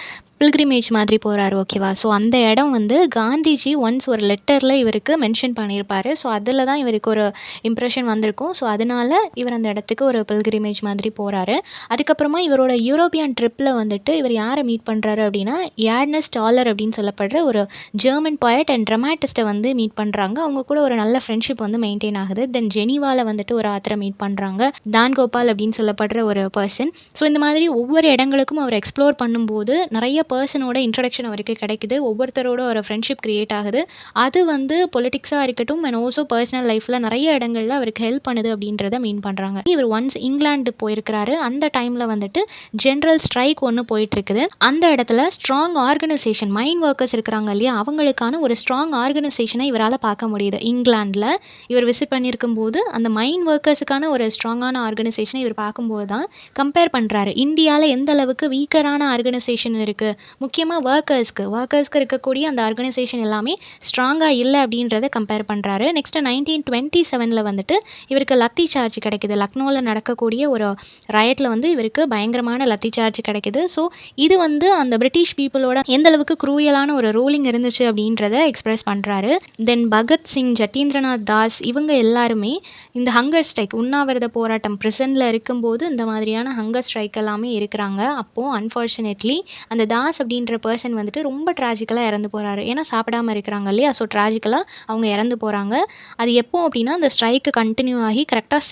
பில்கிரிமேஜ் மாதிரி போகிறாரு. ஓகேவா? ஸோ அந்த இடம் வந்து காந்திஜி ஒன்ஸ் ஒரு லெட்டரில் இவருக்கு மென்ஷன் பண்ணியிருப்பார். ஸோ அதில் தான் இவருக்கு ஒரு இம்ப்ரெஷன் வந்திருக்கும். ஸோ அதனால் இவர் அந்த இடத்துக்கு ஒரு பில்கிரிமேஜ் மாதிரி போகிறாரு. அதுக்கப்புறமா இவரோட யூரோப்பியன் ட்ரிப்பில் வந்துட்டு இவர் யாரை மீட் பண்ணுறாரு அப்படின்னா ஏர்னஸ்ட் டாலர் அப்படின்னு சொல்ல சொல்லப்படுற ஒரு ஜெர்மன் போயட் அண்ட் ட்ரமாட்டிஸ்ட்டை வந்து மீட் பண்ணுறாங்க. அவங்க கூட ஒரு நல்ல ஃப்ரெண்ட்ஷிப் வந்து மெயின்டைன் ஆகுது. தென் ஜெனீவாவில் வந்துட்டு ஒரு ஆத்தரை மீட் பண்ணுறாங்க, தான் கோபால் அப்படின்னு சொல்லப்படுற ஒரு பர்சன். ஸோ இந்த மாதிரி ஒவ்வொரு இடங்களுக்கும் அவர் எக்ஸ்ப்ளோர் பண்ணும்போது நிறைய பர்சனோட இன்ட்ரடக்ஷன் அவருக்கு கிடைக்குது. ஒவ்வொருத்தரோட ஒரு ஃப்ரெண்ட்ஷிப் கிரியேட் ஆகுது. அது வந்து பொலிட்டிக்ஸாக இருக்கட்டும் அண்ட் ஆல்சோ பர்சனல் லைஃப்பில் நிறைய இடங்களில் அவருக்கு ஹெல்ப் பண்ணுது அப்படின்றத மீன் பண்ணுறாங்க. இவர் ஒன்ஸ் இங்கிலாந்து போயிருக்கிறாரு. அந்த டைமில் வந்துட்டு ஜென்ரல் ஸ்ட்ரைக் ஒன்று போயிட்டுருக்குது. அந்த இடத்துல ஸ்ட்ராங் ஆர்கனைசேஷன், மைன் ஒர்க்கர்ஸ் இருக்கிறாங்க இல்லையா, அவங்களுக்கான ஒரு ஸ்ட்ராங் ஆர்கனைசேஷனை இவரால் பார்க்க முடியுது. இங்கிலாந்தில் இவர் விசிட் பண்ணியிருக்கும் போது அந்த மைன் ஒர்க்கர்ஸுக்கான ஒரு ஸ்ட்ராங்கான ஆர்கனைசேஷனை இவர் பார்க்கும்போது தான் கம்பேர் பண்ணுறாரு. இந்தியாவில் எந்த அளவுக்கு வீக்கரான ஆர்கனைசேஷன் இருக்குது, முக்கியமாக ஒர்க்கர்ஸ்க்கு இருக்கக்கூடிய அந்த ஆர்கனைசேஷன் எல்லாமே ஸ்ட்ராங்காக இல்லை அப்படின்றத கம்பேர் பண்ணுறாரு. நெக்ஸ்ட்டு 1927 வந்துட்டு இவருக்கு லத்தி சார்ஜ் கிடைக்குது. லக்னோவில் நடக்கக்கூடிய ஒரு ரயட்டில் வந்து இவருக்கு பயங்கரமான லத்தி சார்ஜ் கிடைக்குது. ஸோ இது வந்து அந்த பிரிட்டிஷ் பீப்புளோட எந்த அளவுக்கு க்ரூயலான ஒரு ரூலிங் இருந்துச்சு அப்படின்றத எக்ஸ்பிரஸ் பண்ணுறாரு. தென் பகத்சிங், ஜதீந்திரநாத் தாஸ் இவங்க எல்லாருமே இந்த ஹங்கர் ஸ்ட்ரைக், உண்ணாவிரத போராட்டம், ப்ரிசனில் இருக்கும்போது இந்த மாதிரியான ஹங்கர் ஸ்ட்ரைக் எல்லாமே இருக்கிறாங்க. அப்போது அன்ஃபார்ச்சுனேட்லி அந்த தாஸ் அப்படின்ற பர்சன் வந்துட்டு ரொம்ப ட்ராஜிக்கலாக இறந்து போகிறாரு. ஏன்னா சாப்பிடாம இருக்கிறாங்க இல்லையா, ஸோ ட்ராஜிக்கலாக அவங்க இறந்து போகிறாங்க. அது எப்போ அப்படின்னா அந்த ஸ்ட்ரைக்கு கண்டினியூ ஆகி கரெக்டாக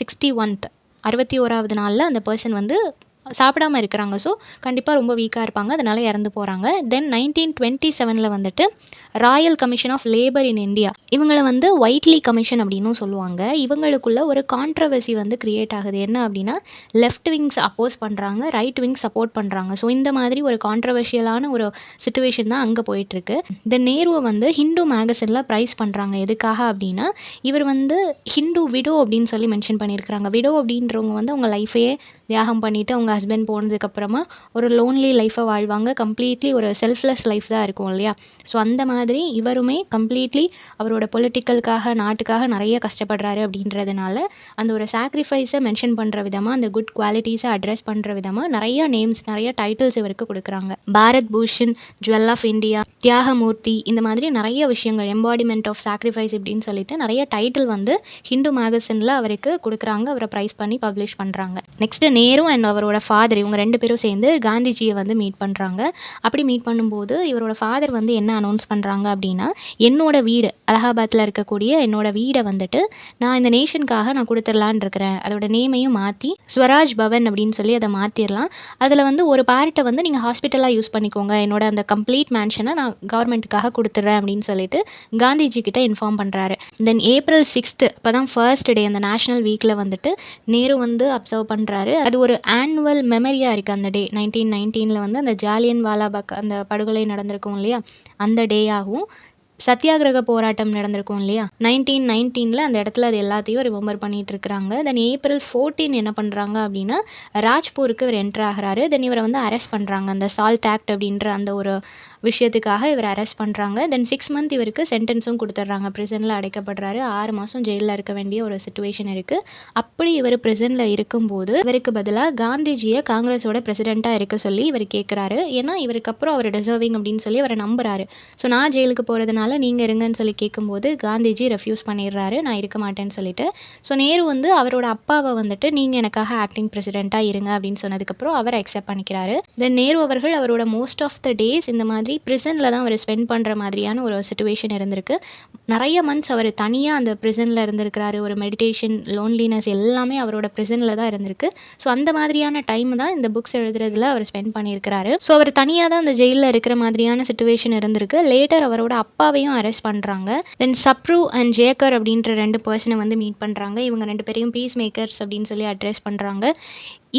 61வது நாளில் அந்த பர்சன் வந்து சாப்பிடாம இருக்கிறாங்க. ஸோ கண்டிப்பாக ரொம்ப வீக்காக இருப்பாங்க, அதனால் இறந்து போகிறாங்க. தென் 1927 வந்துட்டு royal commission of labour in India, இவங்களை வந்து ஒயிட்லி கமிஷன் அப்படின்னும் சொல்லுவாங்க. இவங்களுக்குள்ள ஒரு கான்ட்ரவர்சி வந்து கிரியேட் ஆகுது. என்ன அப்படின்னா லெஃப்ட் விங்ஸ் அப்போஸ் பண்ணுறாங்க, ரைட் விங்ஸ் சப்போர்ட் பண்ணுறாங்க. ஸோ இந்த மாதிரி ஒரு கான்ட்ரவர்ஷியலான ஒரு சுச்சுவேஷன் தான் அங்கே போயிட்டுருக்கு. தென் நேருவை வந்து ஹிந்து மேகசினில் ப்ரைஸ் பண்ணுறாங்க. எதுக்காக அப்படின்னா இவர் வந்து ஹிந்து விடோ அப்படின்னு சொல்லி மென்ஷன் பண்ணியிருக்கிறாங்க. விடோ அப்படின்றவங்க வந்து அவங்க லைஃபையே தியாகம் பண்ணிவிட்டு அவங்க ஹஸ்பண்ட் போனதுக்கப்புறமா ஒரு லோன்லி லைஃப்பை வாழ்வாங்க. கம்ப்ளீட்லி ஒரு செல்ஃப்லெஸ் லைஃப் தான் இருக்கும் இல்லையா. ஸோ அந்த மாதிரி இவருமே கம்ப்ளீட்லி அவரோட பொலிட்டிக்கலுக்காக, நாட்டுக்காக நிறைய கஷ்டப்படுறாரு அப்படின்றதுனால அந்த ஒரு சாக்ரிஃபைஸை மென்ஷன் பண்ணுற விதமாக, அந்த குட் குவாலிட்டிஸை அட்ரஸ் பண்ணுற விதமாக நிறைய நேம்ஸ், நிறைய டைட்டில்ஸ் இவருக்கு கொடுக்குறாங்க. Bharat Bhushan, jewel of India, Thyagamurthy, இந்த மாதிரி நிறைய விஷயங்கள், எம்பாடிமெண்ட் ஆஃப் சாக்ரிஃபைஸ் இப்படின்னு சொல்லிட்டு நிறைய டைட்டில் வந்து ஹிந்து மேகசினில் அவருக்கு கொடுக்குறாங்க. அவரை ப்ரைஸ் பண்ணி பப்ளிஷ் பண்ணுறாங்க. நெக்ஸ்ட்டு நேரு அண்ட் அவரோட ஃபாதர், இவங்க 2 பேரும் சேர்ந்து காந்திஜியை வந்து மீட் பண்ணுறாங்க. அப்படி மீட் பண்ணும்போது இவரோட ஃபாதர் வந்து என்ன அனௌன்ஸ் பண்ணுறாங்க அப்படின்னா, என்னோட வீடு அலகாபாத்தில் இருக்கக்கூடிய என்னோட வீடை வந்துட்டு நான் இந்த நேஷனுக்காக நான் கொடுத்துடலான் இருக்கிறேன். அதோட நேமையும் மாற்றி ஸ்வராஜ் பவன் அப்படின்னு சொல்லி அதை மாற்றிடலாம். அதில் வந்து ஒரு பார்ட்டை வந்து நீங்கள் ஹாஸ்பிட்டலாக யூஸ் பண்ணிக்கோங்க, என்னோட அந்த கம்ப்ளீட் மேன்ஷனை நான் கவர்மெண்ட்டுக்காக கொடுத்துட்றேன் அப்படின்னு சொல்லிட்டு காந்திஜி கிட்ட இன்ஃபார்ம் பண்ணுறாரு. தென் April 6 அப்போ தான் ஃபர்ஸ்ட் டே, அந்த நேஷ்னல் வீக்கில் வந்துட்டு நேரு வந்து அப்சர்வ் பண்ணுறாரு. அது ஒரு ஆனுவல் மெமரியாக இருக்குது. அந்த டே 1919 வந்து அந்த ஜாலியன் வாலாபாக் அந்த படுகொலை நடந்திருக்கும் இல்லையா, அந்த டேயாகவும் சத்தியாகிரக போராட்டம் நடந்திருக்கும் இல்லையா 1919 அந்த இடத்துல அது எல்லாத்தையும் ரிமெம்பர் பண்ணிட்டு இருக்கிறாங்க. தென் April 14 என்ன பண்ணுறாங்க அப்படின்னா ராஜ்பூருக்கு இவர் என்டர் ஆகிறாரு. தென் இவரை வந்து அரெஸ்ட் பண்ணுறாங்க. அந்த சால்ட் ஆக்ட் அப்படின்ற அந்த ஒரு விஷயத்துக்காக இவர் அரெஸ்ட் பண்ணுறாங்க. தென் 6 month இவருக்கு சென்டென்ஸும் கொடுத்துட்றாங்க. ப்ரிசனில் அடைக்கப்படுறாரு. 6 மாதம் ஜெயிலில் இருக்க வேண்டிய ஒரு சுச்சுவேஷன் இருக்குது. அப்படி இவர் ப்ரிசனில் இருக்கும்போது இவருக்கு பதிலாக காந்திஜியை காங்கிரஸோட பிரசிடெண்ட்டாக இருக்க சொல்லி இவர் கேட்குறாரு. ஏன்னா இவருக்கு அப்புறம் அவர் டிசர்விங் அப்படின்னு சொல்லி அவரை நம்புறாரு. ஸோ நான் ஜெயிலுக்கு போகிறதுனால நீங்கள் இருங்கன்னு சொல்லி கேட்கும்போது காந்திஜி ரெஃப்யூஸ் பண்ணிடுறாரு, நான் இருக்க மாட்டேன்னு சொல்லிட்டு. ஸோ நேரு வந்து அவரோட அப்பாவை வந்துட்டு நீங்கள் எனக்காக ஆக்டிங் பிரசிடெண்ட்டாக இருங்க அப்படின்னு சொன்னதுக்கப்புறம் அவரை அக்செப்ட் பண்ணிக்கிறாரு. தென் நேரு அவர்கள் அவரோட மோஸ்ட் ஆஃப் த டேஸ் இந்த மாதிரி ப்ரிசனில் தான் அவர் ஸ்பெண்ட் பண்ணுற மாதிரியான ஒரு சுச்சுவேஷன் இருந்திருக்கு. நிறைய மந்த்ஸ் அவர் தனியாக அந்த ப்ரிசனில் இருந்திருக்கிறாரு. ஒரு மெடிடேஷன், லோன்லினஸ் எல்லாமே அவரோட ப்ரிசனில் தான் இருந்திருக்கு. ஸோ அந்த மாதிரியான டைம் தான் இந்த புக்ஸ் எழுதுறதுல அவர் ஸ்பெண்ட் பண்ணியிருக்கிறாரு. ஸோ அவர் தனியாக தான் அந்த ஜெயிலில் இருக்கிற மாதிரியான சுச்சுவேஷன் இருந்திருக்கு. லேட்டர் அவரோட அப்பாவையும் அரெஸ்ட் பண்ணுறாங்க. தென் சப்ரு அண்ட் ஜேக்கர் அப்படின்ற 2 பர்சனை வந்து மீட் பண்ணுறாங்க. இவங்க 2 பேரையும் பீஸ் மேக்கர்ஸ் அப்படின்னு சொல்லி அட்ரஸ் பண்ணுறாங்க.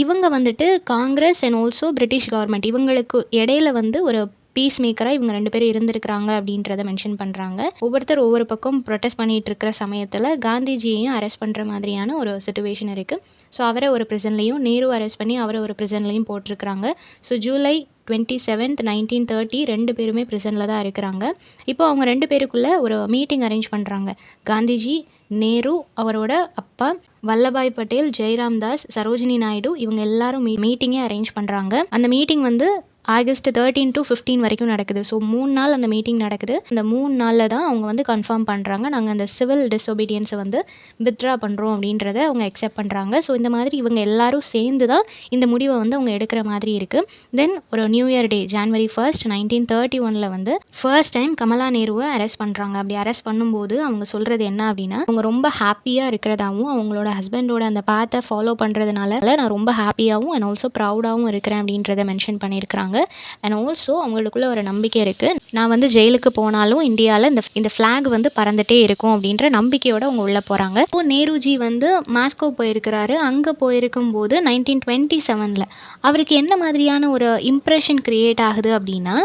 இவங்க வந்துட்டு Congress and also British government இவங்களுக்கு இடையில வந்து ஒரு பீஸ் மேக்கராக இவங்க 2 பேரும் இருந்திருக்கிறாங்க அப்படின்றத மென்ஷன் பண்ணுறாங்க. ஒவ்வொருத்தர் ஒவ்வொரு பக்கம் ப்ரொட்டஸ்ட் பண்ணிட்டு இருக்கிற சமயத்தில் காந்திஜியையும் அரெஸ்ட் பண்ணுற மாதிரியான ஒரு சுச்சுவேஷன் இருக்குது. ஸோ அவரை ஒரு ப்ரிசன்லையும், நேரு அரெஸ்ட் பண்ணி அவரை ஒரு ப்ரிசன்லையும் போட்டிருக்கிறாங்க. ஸோ July 27, 1930 2 பேருமே ப்ரிசனில் தான் இருக்கிறாங்க. இப்போ அவங்க 2 பேருக்குள்ளே ஒரு மீட்டிங் அரேஞ்ச் பண்ணுறாங்க. காந்திஜி, நேரு, அவரோட அப்பா வல்லபாய் பட்டேல், ஜெய்ராம் தாஸ், சரோஜினி நாயுடு இவங்க எல்லாரும் மீட்டிங்கே அரேஞ்ச் பண்ணுறாங்க. அந்த மீட்டிங் வந்து ஆகஸ்ட் 13 to 15 வரைக்கும் நடக்குது. ஸோ 3 நாள் அந்த மீட்டிங் நடக்குது. அந்த 3 நாள்ல தான் அவங்க வந்து கன்ஃபார்ம் பண்ணுறாங்க. நாங்கள் அந்த சிவில் டிஸொபீடியன்ஸை வந்து வித்ட்ரா பண்ணுறோம் அப்படின்றத அவங்க அக்செப்ட் பண்ணுறாங்க. ஸோ இந்த மாதிரி இவங்க எல்லாரும் சேர்ந்து தான் இந்த முடிவை வந்து அவங்க எடுக்கிற மாதிரி இருக்குது. தென் ஒரு நியூ இயர் டே ஜான்வரி 1 1931 வந்து ஃபர்ஸ்ட் டைம் கமலா நேருவை அரெஸ்ட் பண்ணுறாங்க. அப்படி அரெஸ்ட் பண்ணும்போது அவங்க சொல்கிறது என்ன அப்படின்னா, அவங்க ரொம்ப ஹாப்பியாக இருக்கிறதாவும் அவங்களோட ஹஸ்பண்டோட அந்த பாத்தை ஃபாலோ பண்ணுறதுனால நான் ரொம்ப ஹாப்பியாகவும் அண்ட் ஆல்சோ ப்ரௌடாகவும் இருக்கிறேன் அப்படின்றத மென்ஷன் பண்ணியிருக்கிறாங்க. அண்ட் ஆல்சோ அவங்களுக்குள்ள ஒரு நம்பிக்கை இருக்குது, நான் வந்து ஜெயிலுக்கு போனாலும் இந்தியாவில் இந்த ஃப்ளாக் வந்து பறந்துட்டே இருக்கும் அப்படின்ற நம்பிக்கையோடு அவங்க உள்ளே போகிறாங்க. இப்போ நேருஜி வந்து மாஸ்கோ போயிருக்கிறாரு. அங்கே போயிருக்கும் போது 1927 அவருக்கு என்ன மாதிரியான ஒரு இம்ப்ரெஷன் கிரியேட் ஆகுது அப்படின்னா,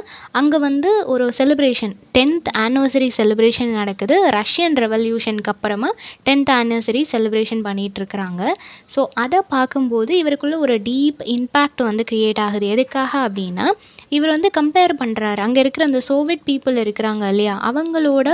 அங்கே வந்து ஒரு செலிப்ரேஷன் 10th ஆனிவர்சரி செலிப்ரேஷன் நடக்குது. ரஷ்யன் ரெவல்யூஷனுக்கு அப்புறமா 10th ஆனிவர்சரி செலிப்ரேஷன் பண்ணிட்டு இருக்கிறாங்க. ஸோ அதை பார்க்கும்போது இவருக்குள்ள ஒரு டீப் இம்பேக்ட் வந்து கிரியேட் ஆகுது. எதுக்காக அப்படின்னா, இவர் வந்து கம்பேர் பண்ணுறாரு, அங்கே இருக்கிற அந்த சோவியட் பீப்புள் இருக்கிறாங்க இல்லையா, அவங்களோட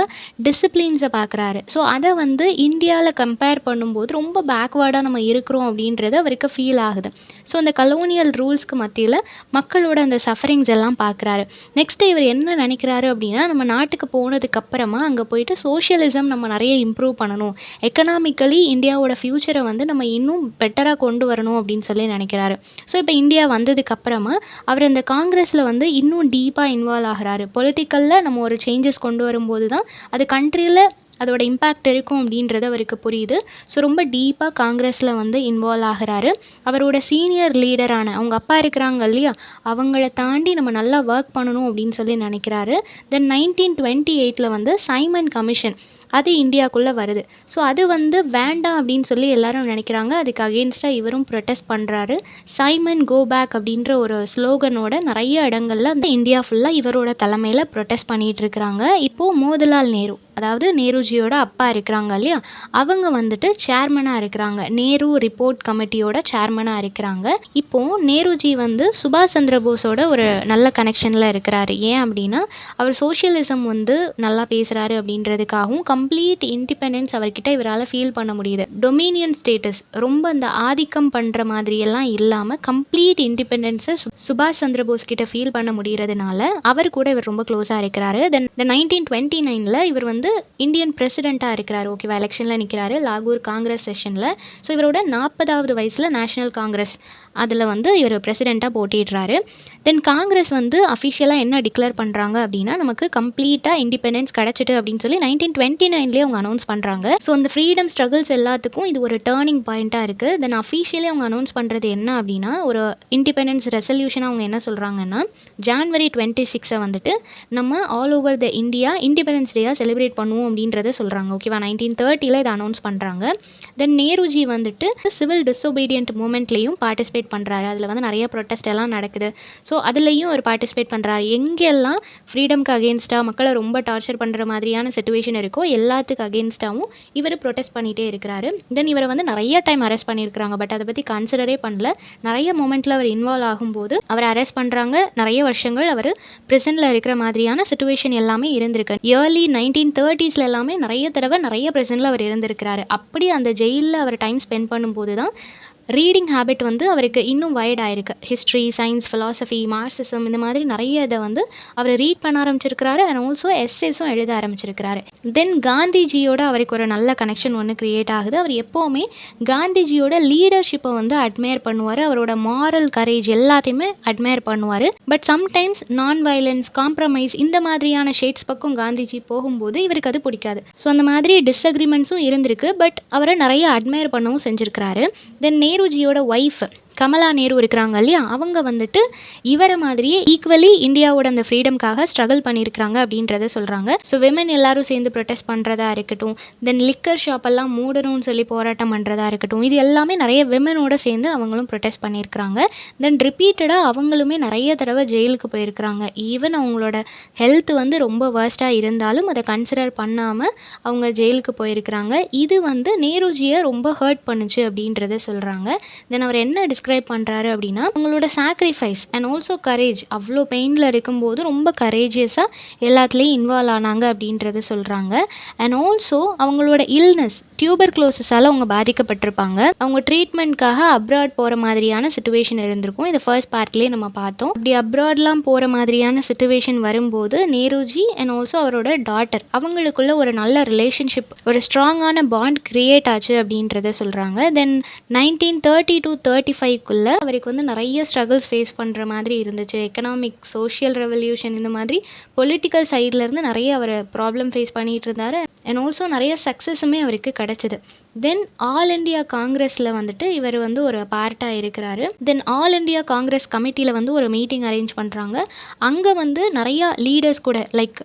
டிசிப்ளின்ஸை பார்க்குறாரு. ஸோ அதை வந்து இந்தியாவில் கம்பேர் பண்ணும்போது ரொம்ப பேக்வேர்டாக நம்ம இருக்கிறோம் அப்படின்றது அவருக்கு ஃபீல் ஆகுது. ஸோ அந்த கலோனியல் ரூல்ஸ்க்கு மத்தியில் மக்களோட அந்த சஃபரிங்ஸ் எல்லாம் பார்க்குறாரு. நெக்ஸ்ட்டு இவர் என்ன நினைக்கிறாரு அப்படின்னா, நம்ம நாட்டுக்கு போனதுக்கப்புறமா அங்கே போயிட்டு சோஷியலிசம் நம்ம நிறைய இம்ப்ரூவ் பண்ணணும், எக்கனாமிக்கலி இந்தியாவோட ஃப்யூச்சரை வந்து நம்ம இன்னும் பெட்டராக கொண்டு வரணும் அப்படின்னு சொல்லி நினைக்கிறாரு. ஸோ இப்போ இந்தியா வந்ததுக்கப்புறமா அவர் இந்த காங்கிரஸில் வந்து இன்னும் டீப்பாக இன்வால்வ் ஆகிறாரு. பொலிட்டிக்கலில் நம்ம ஒரு சேஞ்சஸ் கொண்டு வரும்போது தான் அது கண்ட்ரியில் அதோட இம்பேக்ட் இருக்கும் அப்படின்றது அவருக்கு புரியுது. ஸோ ரொம்ப டீப்பாக காங்கிரஸில் வந்து இன்வால்வ் ஆகிறாரு. அவரோட சீனியர் லீடரான அவங்க அப்பா இருக்கிறாங்க இல்லையா, அவங்கள தாண்டி நம்ம நல்லா ஒர்க் பண்ணணும் அப்படின்னு சொல்லி நினைக்கிறாரு. தென் 1928 வந்து சைமன் கமிஷன் அது இந்தியாவுக்குள்ளே வருது. ஸோ அது வந்து வேண்டாம் அப்படின்னு சொல்லி எல்லாரும் நினைக்கிறாங்க. அதுக்கு அகெயின்ஸ்டாக இவரும் ப்ரொட்டஸ்ட் பண்ணுறாரு. சைமன் கோ பேக் அப்படின்ற ஒரு ஸ்லோகனோட நிறைய இடங்கள்ல அந்த இந்தியா ஃபுல்லாக இவரோட தலைமையில் ப்ரொட்டஸ்ட் பண்ணிகிட்டு இருக்கிறாங்க. இப்போது மோதிலால் நேரு, அதாவது நேருஜியோட அப்பா இருக்கிறாங்க இல்லையா, அவங்க வந்துட்டு சேர்மனாக இருக்கிறாங்க. நேரு ரிப்போர்ட் கமிட்டியோட சேர்மனாக இருக்கிறாங்க. இப்போது நேருஜி வந்து சுபாஷ் சந்திர போஸோட ஒரு நல்ல கனெக்ஷனில் இருக்கிறாரு. ஏன் அப்படின்னா, அவர் சோஷியலிசம் வந்து நல்லா பேசுகிறாரு அப்படின்றதுக்காகவும் கம்ப்ளீட் இண்டிபெண்டன்ஸ் அவர்கிட்ட இவரால் ஃபீல் பண்ண முடியுது. டொமினியன் ஸ்டேட்டஸ் ரொம்ப அந்த ஆதிக்கம் பண்ணுற மாதிரியெல்லாம் இல்லாமல் கம்ப்ளீட் இண்டிபெண்டன்ஸை சுபாஷ் சந்திர போஸ் கிட்ட ஃபீல் பண்ண முடிகிறதுனால அவர் கூட இவர் ரொம்ப க்ளோஸாக இருக்கிறாரு. தென் 1929 இவர் வந்து இந்தியன் பிரசிடெண்ட்டாக இருக்கிறார். ஓகேவா, எலெக்ஷனில் நிற்கிறாரு லாகூர் காங்கிரஸ் செஷனில். ஸோ இவரோட 40வது வயசில் நேஷனல் காங்கிரஸ் அதில் வந்து இவர் பிரசிடெண்ட்டாக போட்டிடுறாரு. தென் காங்கிரஸ் வந்து அஃபிஷியலாக என்ன டிக்ளேர் பண்ணுறாங்க அப்படின்னா, நமக்கு கம்ப்ளீட்டாக இண்டிபெண்டன்ஸ் கிடச்சிட்டு அப்படின்னு சொல்லி 1929 அவங்க அனௌன்ஸ் பண்ணுறாங்க. ஸோ அந்த ஃப்ரீடம் ஸ்ட்ரகிள்ஸ் எல்லாத்துக்கும் இது ஒரு டேர்னிங் பாயிண்ட்டாக இருக்குது. தென் அஃபிஷியலி அவங்க அனௌன்ஸ் பண்ணுறது என்ன அப்படின்னா, ஒரு இண்டிபெண்டன்ஸ் ரெசல்யூஷனாக அவங்க என்ன சொல்கிறாங்கன்னா, ஜான்வரி 26 வந்துட்டு நம்ம all over the India independence டேயாக செலிப்ரேட் பண்ணுவோம் அப்படின்றத சொல்கிறாங்க. ஓகேவா, 1930 இதை அனௌன்ஸ் பண்ணுறாங்க. தென் நேருஜி வந்துட்டு சிவில் டிஸொபீடியன்ட் மூமெண்ட்லேயும் பார்ட்டிசிபேட் பண்ணுறாரு. அதில் வந்து நிறைய ப்ரொட்டஸ்ட் எல்லாம் நடக்குது. ஸோ அதுலேயும் அவர் பார்ட்டிசிபேட் பண்ணுறாரு. எங்கெல்லாம் ஃப்ரீடம்க்கு அகேன்ஸ்டாக மக்களை ரொம்ப டார்ச்சர் பண்ணுற மாதிரியான சிச்சுவேஷன் இருக்கோ எல்லாத்துக்கு அகேன்ஸ்டாகவும் இவர் ப்ரொட்டஸ்ட் பண்ணிகிட்டே இருக்கிறாரு. தென் இவரை வந்து நிறைய டைம் அரெஸ்ட் பண்ணியிருக்கிறாங்க. பட் அதை பற்றி கன்சிடரே பண்ணல. நிறைய மூமெண்ட்டில் அவர் இன்வால்வ் ஆகும்போது அவர் அரெஸ்ட் பண்ணுறாங்க. நிறைய வருஷங்கள் அவர் பிரிசனில் இருக்கிற மாதிரியான சிச்சுவேஷன் எல்லாமே இருந்திருக்கு. ஏர்லி 1930s எல்லாமே நிறைய தடவை நிறைய பிரிசனில் அவர் இருந்திருக்கிறாரு. அப்படி அந்த ஜெயிலில் அவர் டைம் ஸ்பெண்ட் பண்ணும்போது தான் ரீடிங் ஹேபிட் வந்து அவருக்கு இன்னும் வைட் ஆயிருக்கு. ஹிஸ்ட்ரி, சயின்ஸ், ஃபிலாசபி, மார்க்சிசம் இந்த மாதிரி நிறைய இதை வந்து அவர் ரீட் பண்ண ஆரம்பிச்சிருக்கிறாரு. அண்ட் ஆல்சோ எஸ்ஸேஸும் எழுத ஆரம்பிச்சிருக்கிறாரு. தென் காந்திஜியோட அவருக்கு ஒரு நல்ல கனெக்ஷன் ஒன்று கிரியேட் ஆகுது. அவர் எப்போவுமே காந்திஜியோட லீடர்ஷிப்பை வந்து அட்மையர் பண்ணுவார். அவரோட மாரல் கரேஜ் எல்லாத்தையுமே அட்மையர் பண்ணுவார். But sometimes non violence, compromise இந்த மாதிரியான ஷேட்ஸ் பக்கம் காந்திஜி போகும்போது இவருக்கு அது பிடிக்காது. ஸோ அந்த மாதிரி டிஸ்அக்ரிமெண்ட்ஸும் இருந்திருக்கு. பட் அவரை நிறைய அட்மையர் பண்ணவும் செஞ்சுருக்கிறாரு. தென் நேருஜியோட ஒய்ஃப் கமலா நேரு இருக்கிறாங்க இல்லையா, அவங்க வந்துட்டு இவரை மாதிரியே ஈக்குவலி இந்தியாவோட அந்த ஃப்ரீடம்காக ஸ்ட்ரகிள் பண்ணியிருக்கிறாங்க அப்படின்றத சொல்கிறாங்க. ஸோ விமன் எல்லாரும் சேர்ந்து ப்ரொட்டஸ்ட் பண்ணுறதா இருக்கட்டும், தென் லிக்கர் ஷாப்பெல்லாம் மூடணும்னு சொல்லி போராட்டம் பண்ணுறதா இருக்கட்டும், இது எல்லாமே நிறைய விமனோட சேர்ந்து அவங்களும் ப்ரொட்டஸ்ட் பண்ணியிருக்கிறாங்க. தென் ரிப்பீட்டடாக அவங்களுமே நிறைய தடவை ஜெயிலுக்கு போயிருக்கிறாங்க. ஈவன் அவங்களோட ஹெல்த் வந்து ரொம்ப வேர்ஸ்ட்டாக இருந்தாலும் அதை கன்சிடர் பண்ணாமல் அவங்க ஜெயிலுக்கு போயிருக்கிறாங்க. இது வந்து நேருஜியை ரொம்ப ஹர்ட் பண்ணுச்சு அப்படின்றத சொல்கிறாங்க. சொல்கிறாங்க. தென் அவர் என்ன டிஸ்கிரைப் பண்ணுறாரு அப்படின்னா, அவங்களோட சாக்ரிஃபைஸ் அண்ட் ஆல்சோ கரேஜ், அவ்வளோ பெயினில் இருக்கும்போது ரொம்ப கரேஜியஸாக எல்லாத்துலேயும் இன்வால்வ் ஆனாங்க அப்படின்றத சொல்கிறாங்க. அண்ட் ஆல்சோ அவங்களோட இல்னஸ் டியூபர்குலோசிஸால் அவங்க பாதிக்கப்பட்டிருப்பாங்க. அவங்க ட்ரீட்மெண்ட்காக அப்ராட் போகிற மாதிரியான சுச்சுவேஷன் இருந்திருக்கும். இது ஃபர்ஸ்ட் பார்ட்லேயே நம்ம பார்த்தோம். அப்படி அப்ராட்லாம் போகிற மாதிரியான சுச்சுவேஷன் வரும்போது நேருஜி அண்ட் ஆல்சோ அவரோட டாட்டர் அவங்களுக்குள்ள ஒரு நல்ல ரிலேஷன்ஷிப், ஒரு ஸ்ட்ராங்கான பாண்ட் கிரியேட் ஆச்சு அப்படின்றத சொல்கிறாங்க. தென் 1930 to 35க்குள்ள அவருக்கு வந்து நிறைய ஸ்ட்ரகிள்ஸ் ஃபேஸ் பண்ணுற மாதிரி இருந்துச்சு. எக்கனாமிக், சோஷியல் ரெவல்யூஷன், இந்த மாதிரி பொலிட்டிக்கல் சைட்லேருந்து நிறைய அவர் ப்ராப்ளம் ஃபேஸ் பண்ணிகிட்டு இருந்தார். அண்ட் ஆல்சோ நிறைய சக்ஸஸுமே அவருக்கு கிடச்சிது. தென் ஆல் இண்டியா காங்கிரஸில் வந்துட்டு இவர் வந்து ஒரு பார்ட்டாக இருக்கிறாரு. தென் ஆல் இண்டியா காங்கிரஸ் கமிட்டியில் வந்து ஒரு மீட்டிங் அரேஞ்ச் பண்ணுறாங்க. அங்கே வந்து நிறையா லீடர்ஸ் கூட லைக்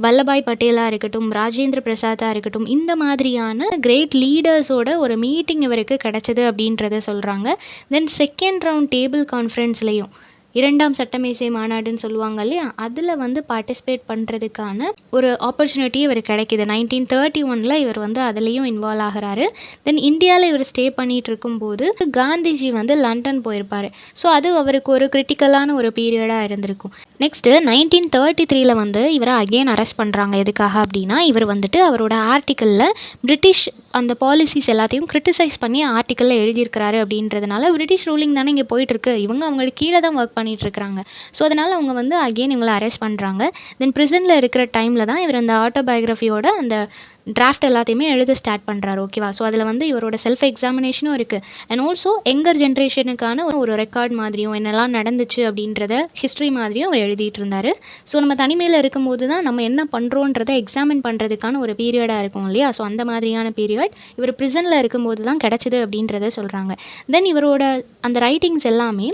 வல்லபாய் பட்டேலாக இருக்கட்டும், ராஜேந்திர பிரசாத்தாக இருக்கட்டும், இந்த மாதிரியான கிரேட் லீடர்ஸோட ஒரு மீட்டிங் இவருக்கு கிடச்சிது அப்படின்றத சொல்கிறாங்க. தென் செகண்ட் ரவுண்ட் டேபிள் கான்ஃபரன்ஸ்லேயும் 2ஆம் சட்டமேசை மாநாடுன்னு சொல்லுவாங்க இல்லையா, அதில் வந்து பார்ட்டிசிபேட் பண்ணுறதுக்கான ஒரு ஆப்பர்ச்சுனிட்டி இவர் கிடைக்கிது. 1931 இவர் வந்து அதுலேயும் இன்வால்வ் ஆகிறாரு. தென் இந்தியாவில் இவர் ஸ்டே பண்ணிகிட்டு இருக்கும்போது காந்திஜி வந்து லண்டன் போயிருப்பார். ஸோ அது அவருக்கு ஒரு கிரிட்டிக்கலான ஒரு பீரியடாக இருந்திருக்கும். நெக்ஸ்ட்டு 1933 வந்து இவரை அகெயின் அரெஸ்ட் பண்ணுறாங்க. எதுக்காக அப்படின்னா, இவர் வந்துட்டு அவரோட ஆர்டிக்கலில் பிரிட்டிஷ் அந்த பாலிசிஸ் எல்லாத்தையும் கிரிட்டிசைஸ் பண்ணி ஆர்டிக்கலில் எழுதியிருக்கிறாரு. அப்படின்றதுனால பிரிட்டிஷ் ரூலிங் தானே இங்கே போயிட்டுருக்கு, இவங்க அவங்களுக்கு கீழே தான் ஒர்க் பண்ணிகிட்ருக்காங்க. ஸோ அதனால் அவங்க வந்து அகெயின் இவங்களை அரெஸ்ட் பண்ணுறாங்க. தென் ப்ரிசனில் இருக்கிற டைமில் தான் இவர் அந்த ஆட்டோபயோகிராஃபியோட அந்த டிராஃப்ட் எல்லாத்தையுமே எழுத ஸ்டார்ட் பண்ணுறாரு. ஓகேவா? ஸோ அதில் வந்து இவரோட செல்ஃப் எக்ஸாமினேஷனும் இருக்குது. அண்ட் ஆல்சோ யங்கர் ஜென்ரேஷனுக்கான ஒரு ரெக்கார்ட் மாதிரியும் என்னெல்லாம் நடந்துச்சு அப்படின்றத ஹிஸ்ட்ரி மாதிரியும் அவர் எழுதிட்டு இருந்தார். ஸோ நம்ம தனிமையில் இருக்கும்போது தான் நம்ம என்ன பண்ணுறோன்றதை எக்ஸாமின் பண்ணுறதுக்கான ஒரு பீரியடாக இருக்கும் இல்லையா? ஸோ அந்த மாதிரியான பீரியட் இவர் ப்ரிசனில் இருக்கும்போது தான் கிடச்சிது அப்படின்றத சொல்கிறாங்க. தென் இவரோட அந்த ரைட்டிங்ஸ் எல்லாமே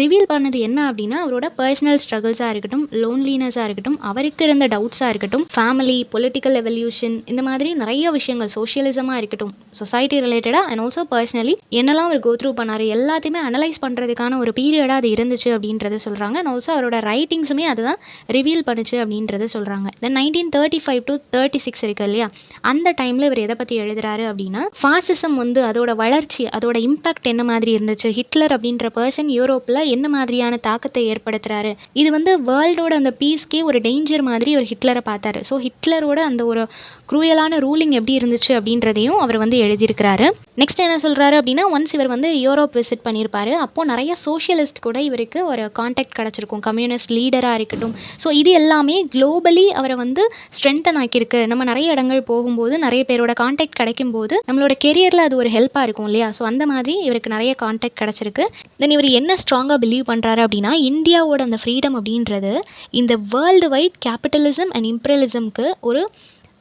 ரிவீல் பண்ணது என்ன அப்படின்னா, அவரோட பர்சனல் ஸ்ட்ரகிள்ஸாக இருக்கட்டும், லோன்லினஸாக இருக்கட்டும், அவருக்கு இருந்த டவுட்ஸாக இருக்கட்டும், ஃபேமிலி, பொலிட்டிக்கல் எவல்யூஷன், இந்த மாதிரி நிறைய விஷயங்கள், சோஷியலிசமாக இருக்கட்டும், சொசைட்டி ரிலேட்டடாக அண்ட் ஆல்சோ பர்சனலி என்னெல்லாம் அவர் கோ த்ரூ பண்ணார் எல்லாத்தையுமே அனலைஸ் பண்ணுறதுக்கான ஒரு பீரியடாக அது இருந்துச்சு அப்படின்றத சொல்கிறாங்க. அண்ட் ஆல்சோ அவரோட ரைட்டிங்ஸுமே அதுதான் ரிவீல் பண்ணுச்சு அப்படின்றத சொல்கிறாங்க. தென் 1935 to 36 இருக்கு இல்லையா, அந்த டைமில் இவர் எதை பற்றி எழுதுறாரு அப்படின்னா, ஃபாசிசம் வந்து அதோட வளர்ச்சி, அதோட இம்பாக்ட் என்ன மாதிரி இருந்துச்சு, ஹிட்லர் அப்படின்ற பர்சன் யூரோப்பில் என்ன மாதிரியான தாக்கத்தை ஏற்படுத்துறாரு, இது வந்து வேர்ல்டோட அந்த பீஸ்க்கே ஒரு டேஞ்சர் மாதிரி ஒரு ஹிட்லரை பார்த்தாரு. ஸோ ஹிட்லரோட அந்த ஒரு குரூயலான ரூலிங் எப்படி இருந்துச்சு அப்படின்றதையும் அவர் வந்து எழுதியிருக்கிறாரு. நெக்ஸ்ட் என்ன சொல்கிறாரு அப்படின்னா, ஒன்ஸ் இவர் வந்து யூரோப் விசிட் பண்ணியிருப்பாரு. அப்போது நிறைய சோஷியலிஸ்ட் கூட இவருக்கு ஒரு கான்டாக்ட் கிடச்சிருக்கும், கம்யூனிஸ்ட் லீடராக இருக்கட்டும். ஸோ இது எல்லாமே குளோபலி அவரை வந்து ஸ்ட்ரென்தன் ஆக்கியிருக்கு. நம்ம நிறைய இடங்கள் போகும்போது நிறைய பேரோட கான்டாக்ட் கிடைக்கும் போது நம்மளோட கெரியரில் அது ஒரு ஹெல்ப்பாக இருக்கும் இல்லையா? ஸோ அந்த மாதிரி இவருக்கு நிறைய கான்டாக்ட் கிடச்சிருக்கு. தென் இவர் என்ன ஸ்ட்ராங்காக பிலீவ் பண்ணுறாரு அப்படின்னா, இந்தியாவோட அந்த ஃப்ரீடம் அப்படின்றது இந்த வேர்ல்டு வைட் கேபிட்டலிசம் அண்ட் இம்பீரியலிசம்க்கு ஒரு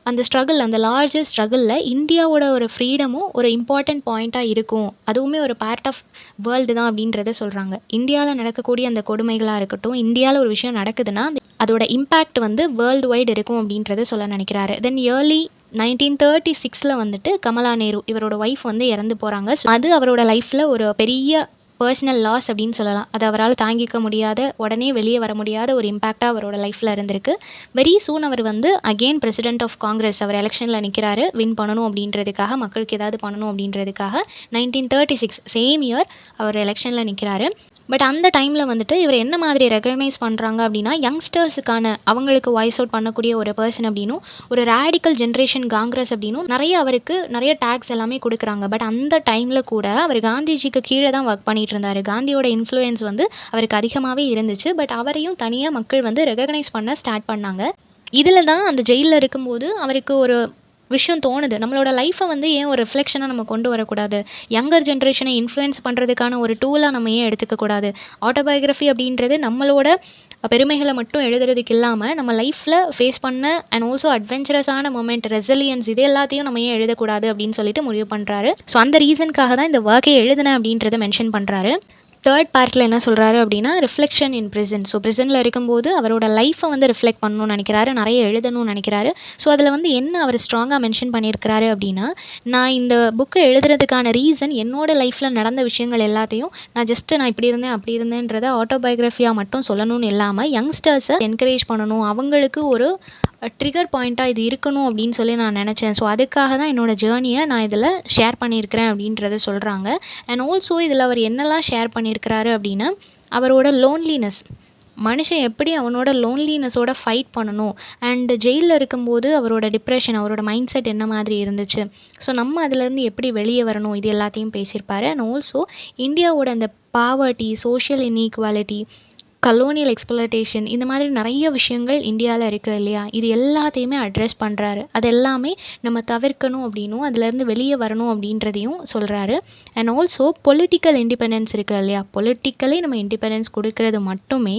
அந்த ஸ்ட்ரகிள், அந்த லார்ஜஸ்ட் ஸ்ட்ரகிளில் இந்தியாவோட ஒரு ஃப்ரீடமும் ஒரு இம்பார்ட்டண்ட் பாயிண்ட்டாக இருக்கும், அதுவுமே ஒரு பார்ட் ஆஃப் வேர்ல்டு தான் அப்படின்றத சொல்கிறாங்க. இந்தியாவில் நடக்கக்கூடிய அந்த கொடுமைகளாக இருக்கட்டும், இந்தியாவில் ஒரு விஷயம் நடக்குதுன்னா அதோட இம்பேக்ட் வந்து வேர்ல்டு வைடு இருக்கும் அப்படின்றத சொல்ல நினைக்கிறாரு. தென் இயர்லி 1936 வந்துட்டு கமலா நேரு இவரோட ஒய்ஃப் வந்து இறந்து போகிறாங்க. அது அவரோட லைஃப்பில் ஒரு பெரிய பர்சனல் லாஸ் அப்படின்னு சொல்லலாம். அது அவரால் தாங்கிக்க முடியாத, உடனே வெளியே வர முடியாத ஒரு இம்பாக்டாக அவரோட லைஃப்பில் இருந்திருக்கு. வெரி சூன் அவர் வந்து அகெயின் பிரசிடென்ட் ஆஃப் காங்கிரஸ், அவர் எலெக்ஷனில் நிற்கிறாரு, வின் பண்ணணும் அப்படின்றதுக்காக, மக்களுக்கு ஏதாவது பண்ணணும் அப்படின்றதுக்காக. 1936 சேம் இயர் அவர் எலெக்ஷனில் நிற்கிறாரு. பட் அந்த டைமில் வந்துட்டு இவர் என்ன மாதிரி ரெகக்னைஸ் பண்ணுறாங்க அப்படின்னா, யங்ஸ்டர்ஸுக்கான அவங்களுக்கு வாய்ஸ் அவுட் பண்ணக்கூடிய ஒரு பர்சன் அப்படின்னும், ஒரு ரேடிக்கல் ஜென்ரேஷன் காங்கிரஸ் அப்படின்னும் அவருக்கு நிறைய டேக்ஸ் எல்லாமே கொடுக்குறாங்க. பட் அந்த டைமில் கூட அவர் காந்திஜிக்கு கீழே தான் ஒர்க் பண்ணிட்டு இருந்தார். காந்தியோட இன்ஃப்ளூயன்ஸ் வந்து அவருக்கு அதிகமாகவே இருந்துச்சு. பட் அவரையும் தனியாக மக்கள் வந்து ரெகக்னைஸ் பண்ண ஸ்டார்ட் பண்ணாங்க. இதில் தான் அந்த ஜெயிலில் இருக்கும்போது அவருக்கு ஒரு விஷயம் தோணுது, நம்மளோட லைஃப்பை வந்து ஏன் ஒரு ரிஃப்ளெக்ஷனாக நம்ம கொண்டு வரக்கூடாது, யங்கர் ஜென்ரேஷனை இன்ஃப்ளூயன்ஸ் பண்ணுறதுக்கான ஒரு டூலாக நம்ம ஏன் எடுத்துக்கக்கூடாது. ஆட்டோபயோகிராஃபி அப்படின்றது நம்மளோட பெருமைகளை மட்டும் எழுதுறதுக்கு இல்லாமல் நம்ம லைஃப்பில் ஃபேஸ் பண்ண அண்ட் ஆல்சோ அட்வென்ச்சரஸான மொமெண்ட், ரெசிலியன்ஸ், இது எல்லாத்தையும் நம்ம ஏன் எழுதக்கூடாது அப்படின்னு சொல்லிட்டு முடிவு பண்ணுறாரு. ஸோ அந்த ரீசனுக்காக தான் இந்த ஒர்க்கை எழுதினேன் அப்படின்றத மென்ஷன் பண்ணுறாரு. தேர்ட் பார்ட்டில் என்ன சொல்கிறாரு அப்படின்னா ரிஃப்ளெக்ஷன் இன் ப்ரிசன். ஸோ ப்ரிசனில் இருக்கும்போது அவரோட லைஃப்பை வந்து ரிஃப்ளெக்ட் பண்ணணும்னு நினைக்கிறாரு, நிறைய எழுதணும்னு நினைக்கிறாரு. ஸோ அதில் வந்து என்ன அவர் ஸ்ட்ராங்காக மென்ஷன் பண்ணியிருக்கிறாரு அப்படின்னா, நான் இந்த புக்கை எழுதுறதுக்கான ரீசன் என்னோட லைஃப்பில் நடந்த விஷயங்கள் எல்லாத்தையும் நான் இப்படி இருந்தேன் அப்படி இருந்தேன்றதை ஆட்டோபயோகிராஃபியாக மட்டும் சொல்லணும்னு இல்லாமல் யங்ஸ்டர்ஸை என்கரேஜ் பண்ணணும், அவங்களுக்கு ஒரு ட்ரிகர் பாயிண்ட்டாக இது இருக்கணும் அப்படின்னு சொல்லி நான் நினச்சேன். ஸோ அதுக்காக தான் என்னோட ஜேர்னியை நான் இதில் ஷேர் பண்ணியிருக்கிறேன் அப்படின்றத சொல்கிறாங்க. அண்ட் ஆல்சோ இதில் அவர் என்னெல்லாம் ஷேர் பண்ணியிருக்கிறாரு அப்படின்னா, அவரோட லோன்லினஸ், மனுஷன் எப்படி அவனோட லோன்லினஸோட ஃபைட் பண்ணணும், அண்டு ஜெயிலில் இருக்கும்போது அவரோட டிப்ரெஷன், அவரோட மைண்ட் செட் என்ன மாதிரி இருந்துச்சு, ஸோ நம்ம அதுலேருந்து எப்படி வெளியே வரணும், இது எல்லாத்தையும் பேசியிருப்பாரு. அண்ட் ஆல்சோ இந்தியாவோட அந்த பாவர்ட்டி, சோஷியல் இன்ஈக்வாலிட்டி, கலோனியல் எக்ஸ்ப்ளோட்டேஷன், இந்த மாதிரி நிறைய விஷயங்கள் இந்தியாவில் இருக்குது இல்லையா, இது எல்லாத்தையுமே அட்ரெஸ் பண்ணுறாரு. அது எல்லாமே நம்ம தவிர்க்கணும் அப்படின்னும் அதுலேருந்து வெளியே வரணும் அப்படின்றதையும் சொல்கிறாரு. அண்ட் ஆல்சோ பொலிட்டிக்கல் இண்டிபெண்டன்ஸ் இருக்குது இல்லையா, பொலிட்டிக்கலி நம்ம இண்டிபெண்டன்ஸ் கொடுக்கறது மட்டுமே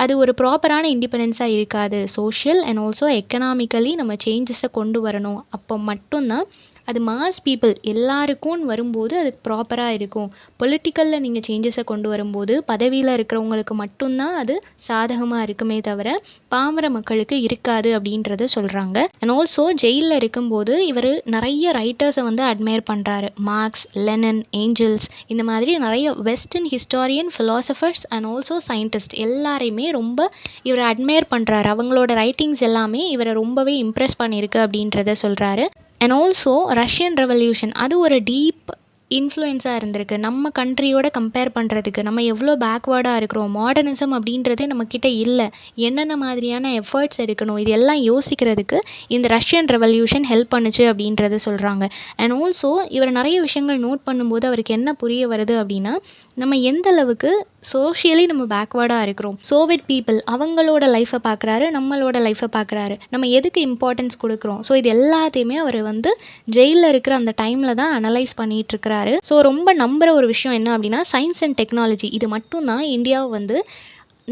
அது ஒரு ப்ராப்பரான இண்டிபெண்டன்ஸாக இருக்காது. சோஷியல் அண்ட் ஆல்சோ எக்கனாமிக்கலி நம்ம சேஞ்சஸை கொண்டு வரணும். அப்போ மட்டும்தான் அது மாஸ் பீப்புள் எல்லாருக்கும் வரும்போது அது ப்ராப்பராக இருக்கும். பொலிட்டிக்கலில் நீங்கள் சேஞ்சஸை கொண்டு வரும்போது பதவியில் இருக்கிறவங்களுக்கு மட்டும்தான் அது சாதகமாக இருக்குமே தவிர பாமர மக்களுக்கு இருக்காது அப்படின்றத சொல்கிறாங்க. அண்ட் ஆல்சோ ஜெயிலில் இருக்கும்போது இவர் நிறைய ரைட்டர்ஸை வந்து அட்மையர் பண்ணுறாரு. மார்க்ஸ், லெனின், ஏஞ்சல்ஸ், இந்த மாதிரி நிறைய western historian, philosophers and also scientist எல்லாரையுமே ரொம்ப இவரை அட்மையர் பண்ணுறாரு. அவங்களோட ரைட்டிங்ஸ் எல்லாமே இவரை ரொம்பவே இம்ப்ரெஸ் பண்ணியிருக்கு அப்படின்றத சொல்கிறாரு. அண்ட் ஆல்சோ ரஷ்யன் ரெவல்யூஷன் அது ஒரு டீப் இன்ஃப்ளூயன்ஸாக இருந்திருக்கு. நம்ம கண்ட்ரியோட கம்பேர் பண்ணுறதுக்கு நம்ம எவ்வளோ பேக்வேர்டாக இருக்கிறோம், மாடர்னிசம் அப்படின்றதே நம்மக்கிட்ட இல்லை, என்னென்ன மாதிரியான எஃபர்ட்ஸ் எடுக்கணும், இது எல்லாம் யோசிக்கிறதுக்கு இந்த ரஷ்யன் ரெவல்யூஷன் ஹெல்ப் பண்ணுச்சு அப்படின்றத சொல்கிறாங்க. அண்ட் ஆல்சோ இவர் நிறைய விஷயங்கள் நோட் பண்ணும்போது அவருக்கு என்ன புரிய வருது அப்படின்னா, நம்ம எந்த அளவுக்கு சோஷியலி நம்ம பேக்வேர்டாக இருக்கிறோம். சோவியட் பீப்புள் அவங்களோட லைஃப்பை பார்க்குறாரு, நம்மளோட லைஃப்பை பார்க்குறாரு, நம்ம எதுக்கு இம்பார்ட்டன்ஸ் கொடுக்குறோம். ஸோ இது எல்லாத்தையுமே அவர் வந்து ஜெயிலில் இருக்கிற அந்த டைமில் தான் அனலைஸ் பண்ணிகிட்டு இருக்கிறாரு. ஸோ ரொம்ப நம்புகிற ஒரு விஷயம் என்ன அப்படின்னா, சயின்ஸ் அண்ட் டெக்னாலஜி இது மட்டும்தான் இந்தியாவை வந்து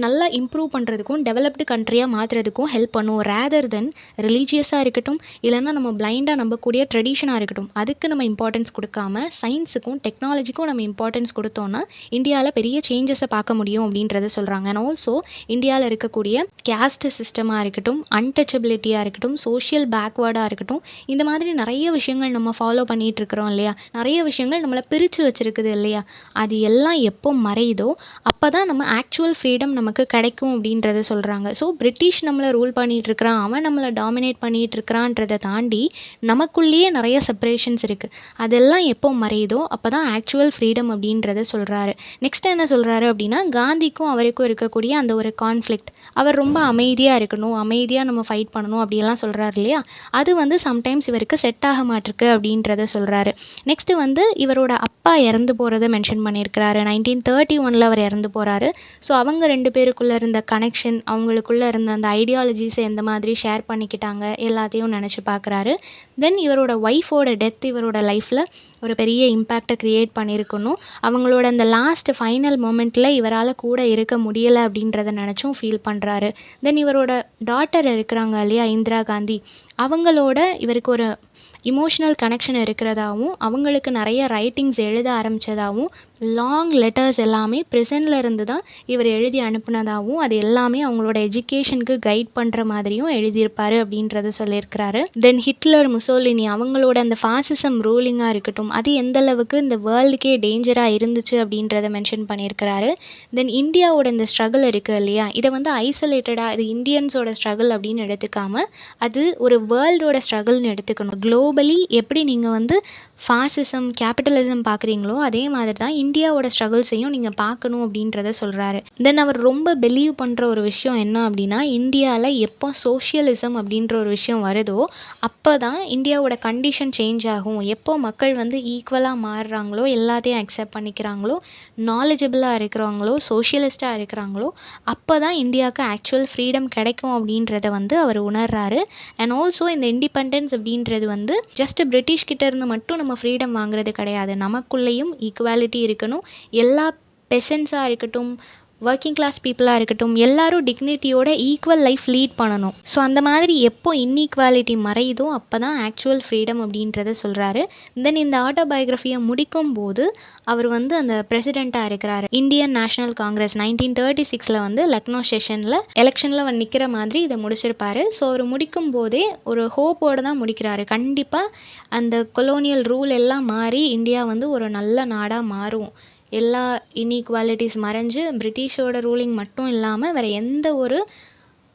நல்லா இம்ப்ரூவ் பண்ணுறதுக்கும் டெவலப்டு கண்ட்ரியாக மாற்றுறதுக்கும் ஹெல்ப் பண்ணும். ரேதர் தென் ரிலீஜியஸாக இருக்கட்டும், இல்லைன்னா நம்ம பிளைண்டாக நம்பக்கூடிய ட்ரெடிஷனாக இருக்கட்டும், அதுக்கு நம்ம இம்பார்ட்டன்ஸ் கொடுக்காம சயின்ஸுக்கும் டெக்னாலஜிக்கும் நம்ம இம்பார்ட்டன்ஸ் கொடுத்தோன்னா இந்தியாவில் பெரிய சேஞ்சஸை பார்க்க முடியும் அப்படின்றத சொல்கிறாங்க. அண்ட் ஆல்சோ இந்தியாவில் இருக்கக்கூடிய கேஸ்ட் சிஸ்டமாக இருக்கட்டும், அன்டச்சபிலிட்டியாக இருக்கட்டும், சோஷியல் பேக்வேர்டாக இருக்கட்டும், இந்த மாதிரி நிறைய விஷயங்கள் நம்ம ஃபாலோ பண்ணிகிட்டு இருக்கிறோம் இல்லையா, நிறைய விஷயங்கள் நம்மளை பிரித்து வச்சுருக்குது இல்லையா, அது எல்லாம் எப்போ மறையுதோ அப்போ தான் நம்ம ஆக்சுவல் ஃப்ரீடம் நமக்கு கிடைக்கும் அப்படின்றத சொல்கிறாங்க. ஸோ பிரிட்டிஷ் நம்மளை ரூல் பண்ணிகிட்ருக்கிறான், அவன் நம்மளை டாமினேட் பண்ணிகிட்ருக்கிறான்றதை தாண்டி நமக்குள்ளேயே நிறைய செப்பரேஷன்ஸ் இருக்குது. அதெல்லாம் எப்போ மறையுதோ அப்போ தான் ஆக்சுவல் ஃப்ரீடம் அப்படின்றத சொல்கிறாரு. நெக்ஸ்ட் என்ன சொல்கிறாரு அப்படின்னா, காந்திக்கும் அவருக்கும் இருக்கக்கூடிய அந்த ஒரு கான்ஃப்ளிக்ட், அவர் ரொம்ப அமைதியாக இருக்கணும், அமைதியாக நம்ம ஃபைட் பண்ணணும் அப்படியெல்லாம் சொல்கிறாரு இல்லையா, அது வந்து சம்டைம்ஸ் இவருக்கு செட் ஆக மாட்டிருக்கு அப்படின்றத சொல்கிறாரு. நெக்ஸ்ட்டு வந்து இவரோட அப்பா இறந்து போகிறத மென்ஷன் பண்ணியிருக்கிறாரு. 1931 அவர் இறந்து போகிறாரு. ஸோ அவங்க ரெண்டு பேருக்குள்ளே இருந்த கனெக்ஷன், அவங்களுக்குள்ளே இருந்த அந்த ஐடியாலஜிஸை எந்த மாதிரி ஷேர் பண்ணிக்கிட்டாங்க எல்லாத்தையும் நினச்சி பார்க்குறாரு. தென் இவரோட ஒய்ஃபோட டெத் இவரோட லைஃப்பில் ஒரு பெரிய இம்பேக்டை க்ரியேட் பண்ணியிருக்கணும். அவங்களோட அந்த லாஸ்ட் ஃபைனல் மொமெண்ட்டில் இவரால் கூட இருக்க முடியலை அப்படின்றத நினச்சும் ஃபீல் பண்ணுறாரு. தென் இவரோட டாட்டர் இருக்கிறாங்க இல்லையா, இந்திரா காந்தி, அவங்களோட இவருக்கு ஒரு இமோஷ்னல் கனெக்ஷன் இருக்கிறதாவும், அவங்களுக்கு நிறைய ரைட்டிங்ஸ் எழுத ஆரம்பித்ததாகவும், லாங் லெட்டர்ஸ் எல்லாமே ப்ரிசனில் இருந்து தான் இவர் எழுதி அனுப்புனதாகவும், அது எல்லாமே அவங்களோட எஜுகேஷனுக்கு கைட் பண்ணுற மாதிரியும் எழுதியிருப்பார் அப்படின்றத சொல்லியிருக்கிறாரு. தென் ஹிட்லர், முசோலினி அவங்களோட அந்த ஃபாசிசம் ரூலிங்காக இருக்கட்டும், அது எந்த அளவுக்கு இந்த வேர்ல்டுக்கே டேஞ்சராக இருந்துச்சு அப்படின்றத மென்ஷன் பண்ணியிருக்கிறாரு. தென் இந்தியாவோட இந்த ஸ்ட்ரகிள் இருக்குது இல்லையா, இதை வந்து ஐசோலேட்டடாக இது இந்தியன்ஸோட ஸ்ட்ரகிள் அப்படின்னு எடுத்துக்காமல் அது ஒரு வேர்ல்டோட ஸ்ட்ரகிள்னு எடுத்துக்கணும். குளோபலி எப்படி நீங்கள் வந்து ஃபாசிசம், கேபிட்டலிசம் பார்க்குறீங்களோ அதே மாதிரி தான் இந்தியாவோட ஸ்ட்ரகிள்ஸையும் நீங்கள் பார்க்கணும் அப்படின்றத சொல்கிறாரு. தென் அவர் ரொம்ப பிலீவ் பண்ணுற ஒரு விஷயம் என்ன அப்படின்னா, இந்தியாவில் எப்போ சோஷியலிசம் அப்படின்ற ஒரு விஷயம் வருதோ அப்போ தான் இந்தியாவோட கண்டிஷன் சேஞ்ச் ஆகும். எப்போ மக்கள் வந்து ஈக்குவலாக மாறுறாங்களோ, எல்லாத்தையும் அக்செப்ட் பண்ணிக்கிறாங்களோ, நாலேஜபிளாக இருக்கிறாங்களோ, சோஷியலிஸ்ட்டாக இருக்கிறாங்களோ, அப்போ தான் இந்தியாவுக்கு ஆக்சுவல் ஃப்ரீடம் கிடைக்கும் அப்படின்றத வந்து அவர் உணர்றாரு. அண்ட் ஆல்சோ இந்த இண்டிபெண்டன்ஸ் அப்படின்றது வந்து ஜஸ்ட் பிரிட்டிஷ் கிட்ட இருந்து மட்டும் நம்ம ஃப்ரீடம் வாங்குறது கிடையாது. நமக்குள்ளேயும் ஈக்குவாலிட்டி இருக்கணும். எல்லா பெசன்ஸாக இருக்கட்டும், ஒர்க்கிங் கிளாஸ் பீப்புளாக இருக்கட்டும், எல்லாரும் டிக்னிட்டியோட ஈக்குவல் லைஃப் லீட் பண்ணணும். ஸோ அந்த மாதிரி எப்போ இன்ஈக்வாலிட்டி மறையுதோ அப்போ தான் ஆக்சுவல் ஃப்ரீடம் அப்படின்றத சொல்கிறாரு. தென் இந்த ஆட்டோபயோகிராஃபியை முடிக்கும் போது அவர் வந்து அந்த பிரசிடெண்ட்டாக இருக்கிறாரு. இந்தியன் நேஷனல் காங்கிரஸ் 1936 வந்து லக்னோ செஷனில் எலெக்ஷனில் நிற்கிற மாதிரி இதை முடிச்சிருப்பாரு. ஸோ அவர் முடிக்கும் போதே ஒரு ஹோப்போடு தான் முடிக்கிறாரு. கண்டிப்பாக அந்த கொலோனியல் ரூல் எல்லாம் மாறி இந்தியா வந்து ஒரு நல்ல நாடாக மாறும். எல்லா இன்இக்வாலிட்டிஸ் மறைஞ்சு பிரிட்டிஷோட ரூலிங் மட்டும் இல்லாமல் வேறு எந்த ஒரு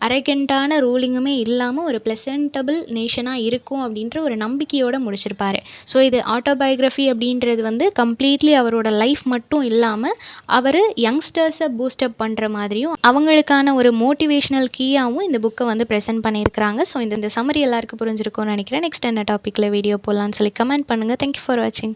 அரகெண்ட்டான ரூலிங்குமே இல்லாமல் ஒரு ப்ளசன்டபிள் நேஷனாக இருக்கும் அப்படின்ற ஒரு நம்பிக்கையோடு முடிச்சிருப்பாரு. ஸோ இது ஆட்டோபயோகிராஃபி அப்படின்றது வந்து கம்ப்ளீட்லி அவரோட லைஃப் மட்டும் இல்லாமல் அவர் யங்ஸ்டர்ஸை பூஸ்டப் பண்ணுற மாதிரியும் அவங்களுக்கான ஒரு மோட்டிவேஷ்னல் கீயாகவும் இந்த புக்கை வந்து ப்ரெசென்ட் பண்ணியிருக்கிறாங்க. ஸோ இந்த சம்மரி எல்லாருக்கும் புரிஞ்சிருக்கும்னு நினைக்கிறேன். நெக்ஸ்ட் என்ன டாப்பிக்கில் வீடியோ போடலான்னு சொல்லி கமெண்ட் பண்ணுங்கள். தேங்க்யூ ஃபார் வாட்சிங்.